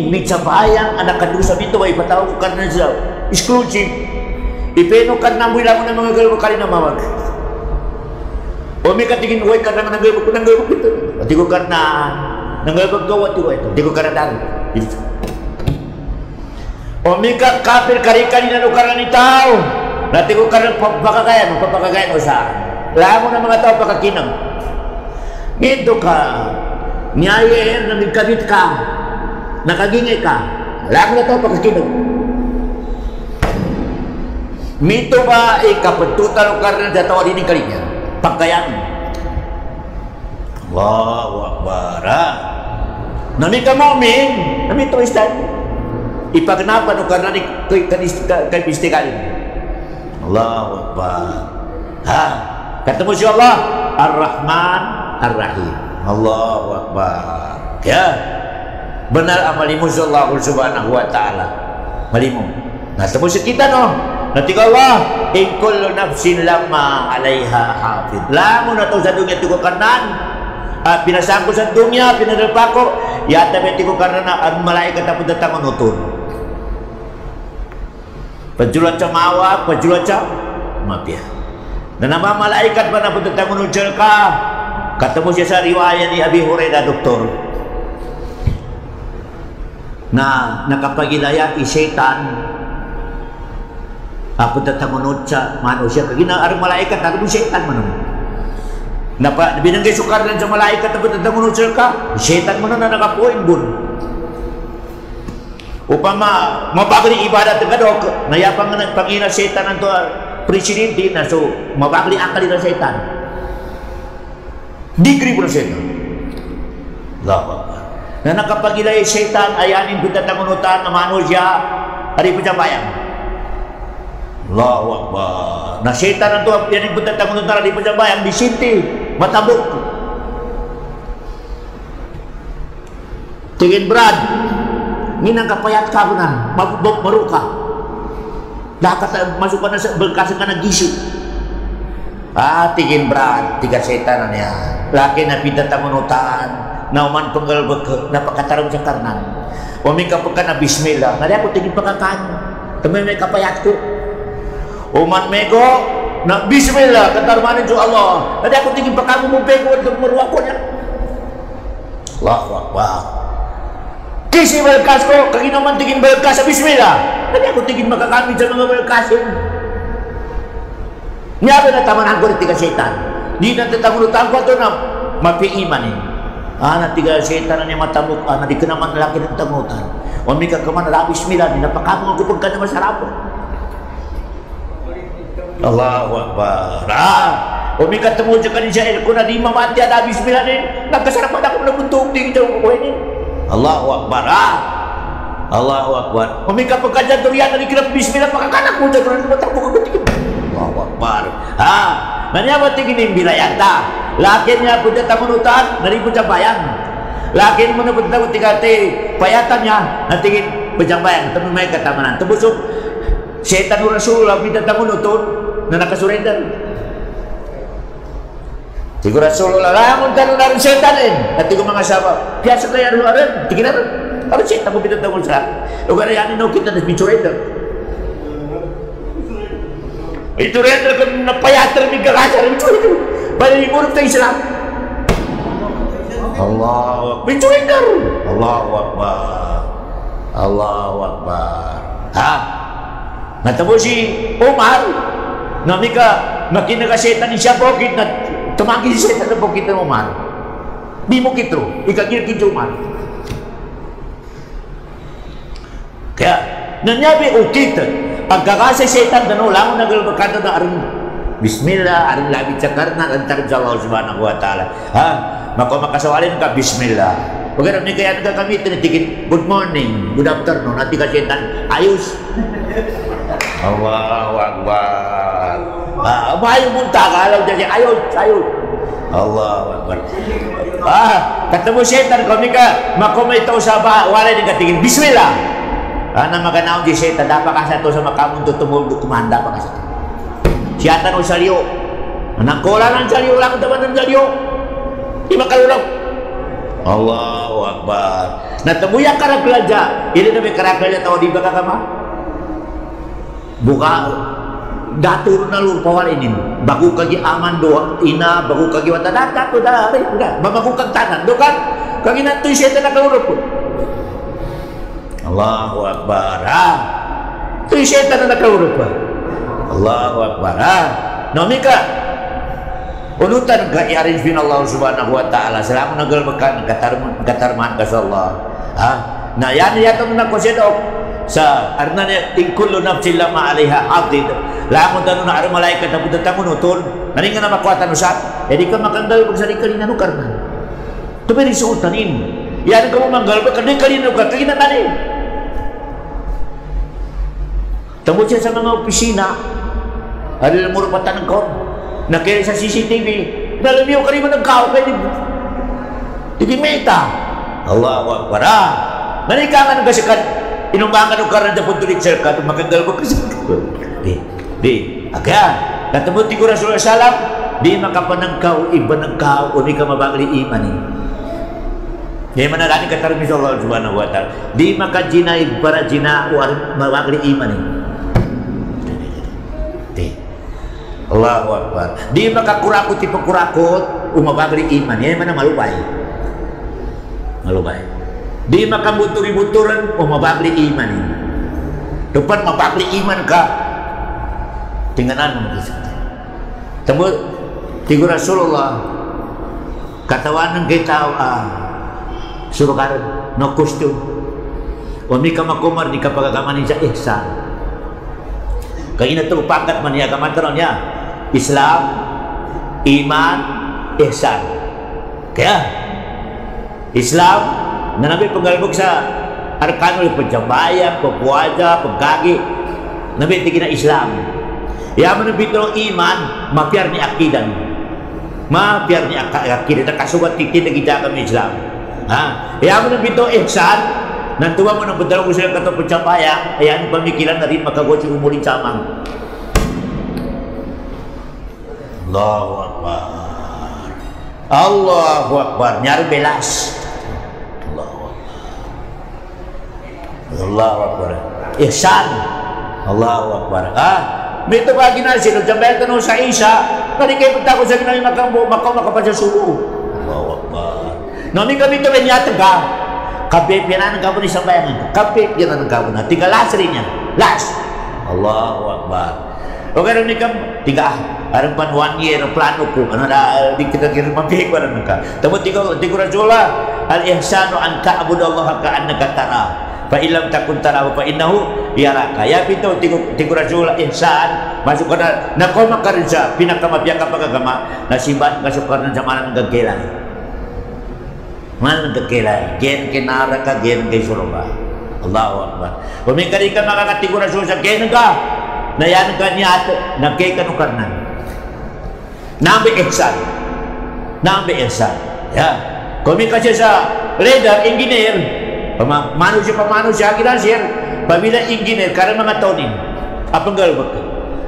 may sabayang anak kadusa mito ay patawag ko karnan siya exclusive ipeno karnan mo ilang na mga galwa kali na mawag. O may katingin uway karena nanggabog ito. At di ko karena nanggabog gawat ito. Di ko karena dahil. O may kakapir karikan na karena ni tao. Nati ko karena papakagayan o saan. Lahat mo na mga tao pakakinang. Ito ka. Niyayer na nagkabit ka. Nakagingay ka. Lahat mo na tao pakakinang. Mito ba ikapuntutan o karena datawa din kalinya. Pakaian Allahu Akbar. Nami ka mu'min nami to istan ipagnapa no karena kay pistikal Allahu Akbar. Ketemu si Allah Ar-Rahman Ar-Rahim. Allahu Akbar. Ya benar amalimu sallallahu subhanahu wa ta'ala malimu. Nah temu si kita no nanti Allah in kullu nafsin lamma alaiha hafid. Lamun atau sa dunya tigo kanan pinasangko sa dunya pinadalpa ko yata may tigo kanan ang malaikat na datang manutun. Pajulat sa mawak, pajulat sa mapya. Na nama malaikat ba na datang manutun ka? Katamo siya sa riwaya ni Abi Hurairah doktor. Na nakapagilaya isetan apa datang menurut manusia kagina arang malaikat aku setan mana napa binanggay sukar dan sa malaikat apa datang menurut ka setan mana na nakapoin bun upama mapagli ibadat kadok nayapang ng pangina setan anto presidente na so mapagli akal ng setan digri pun setan Allah na nakapagilay setan ayanin datang menutan na manusia ari pencapaian Allahu Akbar. Nah setan itu yang ibutan tangan utara di penjabayang di sinti matabuk. Tingin brad, nginang kapayat ka na mabubok maruka. Dapat masuk na sa berkas ka na gisu. Tingin brad, tiga setan niya. Laki na pinta tangan utan, nauman penggal beke, napakatarong sa karnan. Wamika pagka na bismillah. Nadi ako tingin pagkakan. Tamay may kapayat ko. Uman mego na bismillah katarmanin sa Allah. Tadi aku tingin pa kamu mo pego untuk meruak ko niya. Allahu Akbar. Kisi berkas ko kaginaman tingin berkas sa bismillah. Tadi aku tingin makakamit sa mga berkasin. Niya na tamanan ko tiga setan. Di na tatangutan ko to na mapiiman eh. Na tiga setan na matamuk na di kenaman laki ng tangutan. O mika kaman na bismillah ni napakamu ko pagka na masarap. Allahu Akbar. Umi ketemu jika di syair kuna di mamati ada bismillah ni nagkasarapan ako na buntung di daw ko ini. Allahu Akbar. Allahu Akbar. Umi kapagkadyan durian na dikira bismillah pakakanak mo dyan na matakbo ko tingin. Allahu Akbar. Nanya tingin yung bilayata. Lakin niya po dyan tamunutan dari pencabayan. Lakin mo na po dyan tingati payatan niya na tingin pencabayan. Tapi may katamanan. Tebusok setan Rasulullah pinta tamunutan na nakasurrender. Tigo Rasulullah lamun tanong na rin setan at tigo mga saba. Biasa kaya rin, tingin na rin. Kalau setan mo pinatang sa. O kaya yan no kita na bichureta. Itu render kan napayater mi kakasar itu. Pada imur tayo Islam. Allahu Akbar. Bichureta. Allahu Akbar. Allahu Akbar. Ha? Natabo si Umar namika makina ka setan ni siya bukit na tumagi si setan na bukit ng Umar. Di mo kitro, ikagir kit Umar. Kaya nanyabi ukit ang kakasa setan na ulang nagalbakado na aring Bismillah, aring labit sa karna antar sa Allah subhanahu wa ta'ala. Ha? Makasawalin ka Bismillah. Pagkara ni kaya nagkakamit na tikit, good morning, good afternoon, at ka setan, ayos. Allahu Akbar. Mayo munta ka, alaw dyan siya, ayos. Allahu Akbar. Katamo setan, kami ka, makumay ito sa walay ng katingin, Bismillah. Na maganaw di setan, dapat ka sa ito sa makamundo tumulog, kumanda pa ka sa ito. Siyatan o saliyo. Nangkola ng saliyo, lang taman ng saliyo. Di makalulog. Allahu Akbar. Natamuya karakalaja. Ini na may karakalaja tao di ba kakama? Buka datur na lupawal ini. Bagu kagi aman doa ina bagu kagi watadata to da enggak. Bagu kag tanan do kan? Kagi nanti setan nakalurop. Allahu Akbar. Tu setan nakalurop. Allahu Akbar. Nomika unutan ka iarin fin Allah subhanahu wa ta'ala selama nagalbakan katarman ka sa Allah. Na yan yatong nakosedok sa arna niya tingkullo nafsin lama alaiha hadid lamon tanu na arang malaikat na punta mo nutol naninga na makuatan usat di ka makanggal pag sa kalina no karna ito may risuutanin yan ka mo manggal pag kalina no karna kalina tani tamo siya sa mga opisina ada mo rupatan ng kon nakiri sa CCTV nalamiyo ka rin mo nagkao kayo di meta Allahu Akbar. Nanikangan ng kasikat inumbangan ng karan na puntulik sir ka makanggal mo kasi di aga katamuti ko Rasulullah salam di makapanangkaw iba ng kao o di ka mabagli imani di manalani katarmi sa Allah subhanahu wa ta'ala di makajinay para jina o mabagli imani di Allahu Akbar. Di makakurakot ti pagkurakot o mabagli imani yan man na malubay di makabuturi-buturan o mabagli iman ini. Dapat mabagli iman ka tinggalan mo kisah. Tamo tigo Rasulullah katawan ng kita suruh karon no kustum. O mi ka makumar ni kapagagaman sa ihsan. Kaya ina to pangkat man niya kamatron niya. Islam, iman, ihsan. Kaya Islam na nabi panggalbog sa arkanul pagjabayan, pagpuaja, pagkagi nabi tigina Islam yaman nabi ito iman mapiar ni akidan mapiar ni akidan kasugat titin na kita kami Islam yaman nabi ito ihsan nantuwa mo ng pagdalaw ko sila katong pagjabayan ayan pamikilan na rin makagot yung umuling samang Allahu Akbar Allahu Akbar nyari belas Allahu Akbar. Ihsan. Allahu Akbar. May ito ba ginasino? Jambel tanong sa isa. Kani kayo punta ko sa ginawin makapasya subo. Allahu Akbar. Nami kami ito benyata ka. Kape piyanan ka po ni sambayangan. Kape piyanan ka po na. Tiga las rin yan. Las. Allahu Akbar. O kaya ni kam tiga. Arang pan 1 year plano ko. Ano na di kita kira mapihik pa naman ka. Tamo tiga Rasulullah. Al-ihsanu an ta'budallaha ka'annaka tara. Fa illam takun tarahu fa innahu yaraka. Ya pito tigo Rasul ihsan masuk kana nako makarja pinakamabya ka pagagama nasibat kasukar ng zamanan ng gagela. Man gagela, gen kinara ka gen kay surga. Allahu Akbar. Pumikari ka makakatigo Rasul sa gen ka. Nayan ka niya nagkay kanukarnan. Nambi ihsan. Ya. Kumikasya sa leader engineer manusia kinasir pabila engineer karena mga tonin apang galbak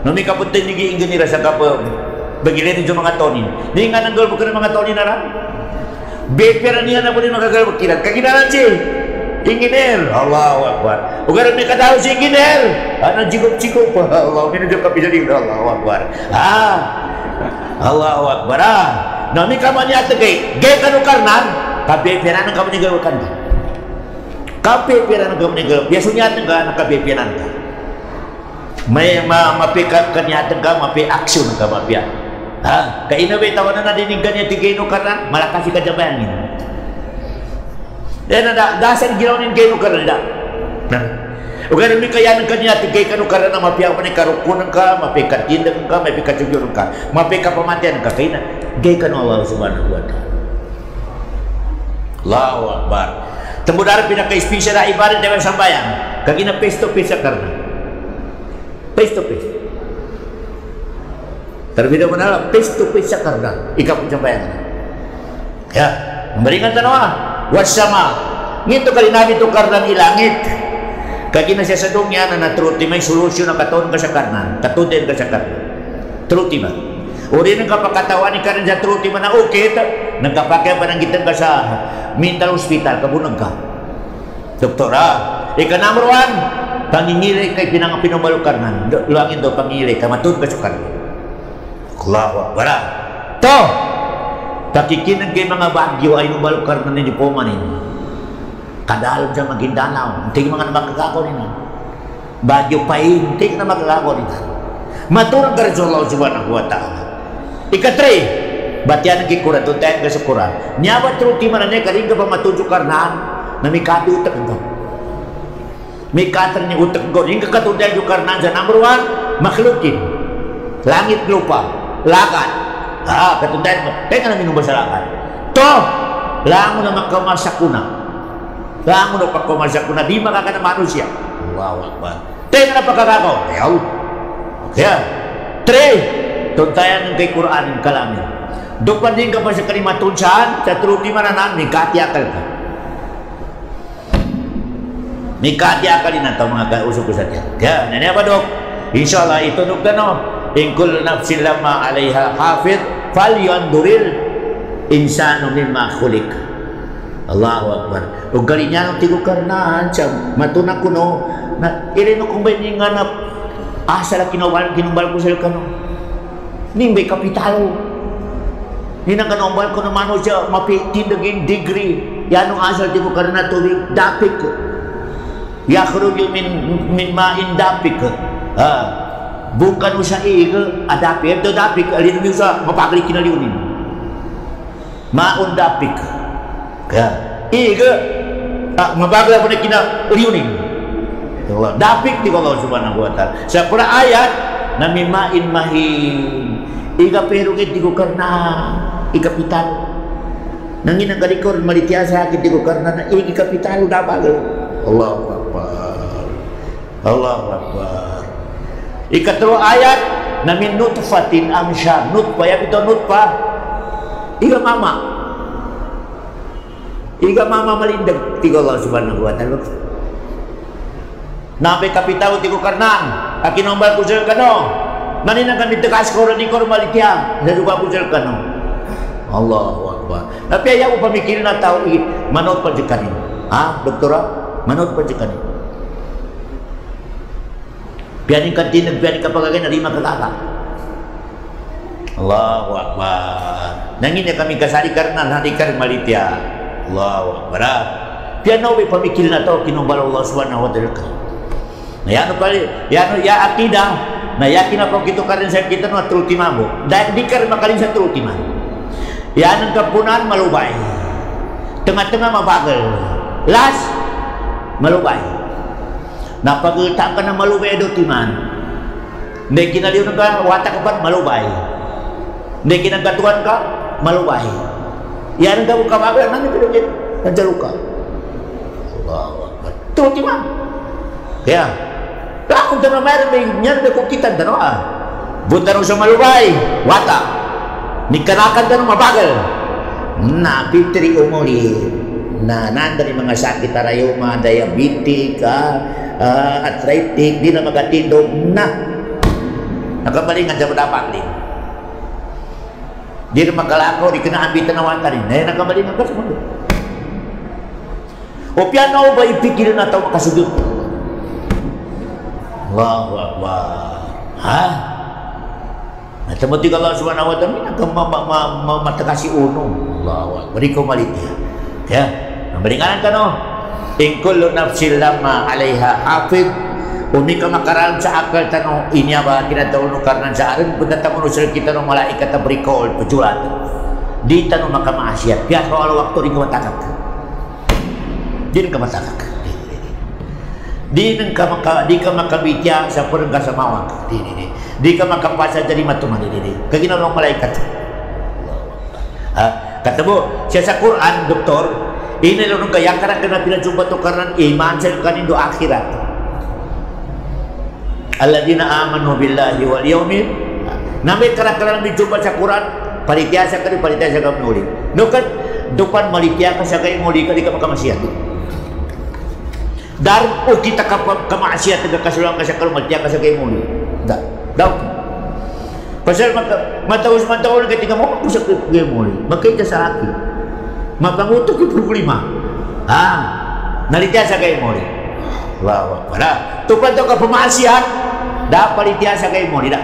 nomi kapuntin nigi engineer sa kapa bagilin sa mga tonin di nga nang galbak ng mga tonin nara bepera niya na po din makagalbak kiran kakinalan siya Engineer. Allahu Akbar. Ugar ni katahu si engineer. Ana cikup-cikup. Allah ini juga bisa di Allahu Akbar. Allahu Akbar. Nami kamu nyata gay kanu karnan. Kape pianan kamu ni gawakan. Kape pianan kamu ni gawakan. Biasanya tengah nak kape pianan ka. May mapikat kanyatan ka, mapi action ka mapia. Kaya na ba tawanan na dinigan niya tigeno karnan, malakasi ka jabayan niya. Dan ada dasar ginaw nin geno karnan da. Ugan mi kaya ng kanya tigay kanu karnan na mapia pa ni karukunan ka, mapi katindan ka, mapi katsugyon ka, mapi kapamatian ka kaya na gay kanu Allah subhanahu wa ta'ala. Allahu Akbar. Temudar pinaka-special na ibarat dewan sambayan. Kagina face to face sa karnan. Face to face. Terbeda mana face to face sa karnan. Ikaw pun sambayan. Ya, memberikan tanawa. Wasama. Ngito kali nabi to karnan ilangit. Kagina siya sa dunya na natruti may solusyon na katon ka sa karnan. Katutin ka sa karnan. Truti ba? Uri nang kapakatawan ni karnan sa truti man na okay. Nagkapakya pa ng gitan ka sa mental hospital. Kabunag ka. Doktora. Ika number 1. Pangingilay kay pinangapinumalo karnan. Luangin daw pangingilay ka. Matun ka sa karnan. Allahu Akbar. To. Takikinan kay mga bagyo ay numalo karnan ni pumanin. Kadalom siya magindanaw. Hindi mga makakako nila. Bagyo pa hindi na makakako nila. Maturang ka rin sa Allah subhanahu wa ta'ala. Ika-3. Batian ki Quran tu tayo ka sa Quran. Nyawa truti man na karing ka pa matujuk karnan na may kati utak ko. May katar niya utak ko. Yung kakatudan yung karnan sa number 1, makhlukin. Langit lupa, lakat. Katudan mo. Tayo ka na minumba sa lakat. To, lang mo na magkamasakuna. Lang mo na pagkamasakuna. Di makaka na manusia. Wow, wow. Tayo ka na pagkakako. Ayaw. Kaya, 3. Tuntayan ng kay Quran yung kalamin. Doon din ka pa sa kalimatun saan, sa truti mananan, may katiakal ka. May katiakal din na ito mga kausok ko sa tiyan. Kaya, nanay ba dok? Inshallah, ito dok na no. In kul nafsin lama alayha hafid, fal yanduril insano mimma khulik. Allahu Akbar. O gali niya nung tigukarnaan siya, matunak ko no, na ilino kong ba yung nga na asa lang kinumbal ko sa kano. Nimbay kapitalo. Hinang kanombal ko naman siya mapitin naging degree. Yanong asal di ko karena tubig dapik. Yakhruju min ma'in dapik. Bukan usa iga adapik. Ito dapik alin mo sa mapagli kinaliunin. Ma'un dapik. Kaya iga mapagli po na kinaliunin. Dapik di Allah subhanahu wa ta'ala. Sa pura ayat na min ma'in mahin. Iga pero di ko karena ikapital. Nangin ang galikor malitya sa akin di ko karena na ikapital na bagal. Allahu Akbar. Allahu Akbar. Ikatlo ayat na min nutfatin amsyar. Nutfa ya ito nutfa. Iga mama. Iga mama malindag ti Allah subhanahu wa ta'ala. Nape kapital ti ko karena akinombal ko sa kano. Maninakan dito kaskoro ni kormalitya. Naduga ko sa kano. Allahu Akbar. Tapi ayaw ko pamikirin na tao manot pa di kanin. Doktora? Manot pa di kanin. Piyanin kantin, piyanin kapagagay na lima kakaka. Allahu Akbar. Nangin na kami kasari karnan, hadikar malitya. Allahu Akbar. Piano may pamikirin na tao, kinumbal Allah subhanahu wa ta'ala. Nayano pala, ya akidah. Na yakin ako kito karin sa kita no trutima mo. Dahil di ka rin makarin sa trutima. Yan ang kapunan malubay. Tengah-tengah mabagal. Last, malubay. Napagulta ka na malubay do timan. Hindi kinaliw ka, wata ka pa, malubay. Hindi kinagatuan ka, malubay. Yan ang gawin kabagal. Nangin pinugin, nandiyan ka. Allahu Akbar. Trutima. Kaya, kung tanong mayroon may nyan na kung kita tanong bunta nung sa malubay wata nikarakan tanong mabagal na pitri umuli na nandari mga sakit arayuma, diabetic arthritic, di na magatindog na nakabalingan sa madapangling di na magalakaw, di ka na ambitan na wata rin nakabalingan ka sa mundo O piano ba ipikir na tayo makasudot? Allahu Akbar. Ha? At tamuti ka Allah subhanahu wa ta'ala matakasi uno. Allahu Akbar. Ikaw malit niya. Kaya, naberinganan ka no? In kullu nafsin lama alaiha hafid. Umi ka makaraan sa akal tanong inya ba kinataon no karnan sa arin pagkatapon no sila kita no malaikat na berikol pajulat. Di tanong makamaasiat. Kaya kalau waktu di kamatakak. Di kamatakak. Di ka makabitya sa purang kasamawak. Di ka makapasa jadi matuman. Kaginaw ng malaikat. Kata mo, siya sa Quran, doktor, inilunong kaya karang ka na pinajumpa to karang iman sa kanindo akhirat. Alladzina amanu billahi wal yaumil namit karang-karang dijumpa sa Quran palitiasa ka muli nukan dupan malitia ka sa kayo muli ka di ka makamasiat dar o kita ka kamaasiat ka kasulang ka sa kayo malitia ka sa kayo muli daw pasal matawos ketika mo pusak kayo muli magkaita sa akin mapangutok yung problema nalitia sa kayo muli wow wala tupan to ka pamaasiat dah palitiasa kayo mo nila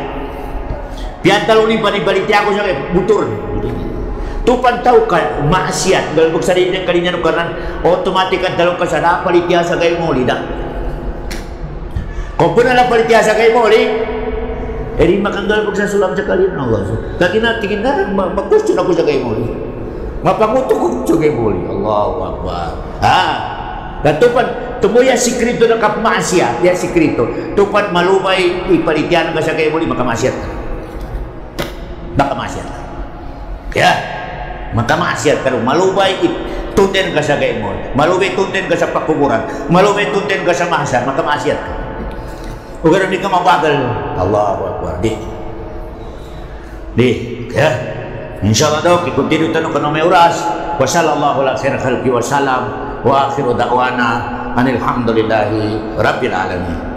piantalo ni panibalitia ko siya butur tupan tau ka maasiat dahil kung sarili ng kalinya no karan automatic at dalong ka sa dah palitiasa kayo mo nila kung po na lang palitiasa kayo mo edi makanggal kung sa sulam sa kalinya Allah lagi na tingin na mag-question ako sa kayo mo mapangutok ko sa kayo mo Allahu Akbar dan tupan tumuya sikrito ng kapmaasiat ya sikrito tupan malumay ipalitian ka sa kayo muli makamaasiat ka makamaasiat ka kaya makamaasiat ka malumay tunten ka sa kayo muli malumay tunten ka sa pakuburan malumay tunten ka sa mahasar makamaasiat ka o gano'n di ka mabagal Allahu Akbar di kaya insyaAllah daw kikontinue tanong ka na may oras wa sallallahu ala khair khalqi wa salam wa akhiru da'wana anilhamdulillahi rabbil alamin.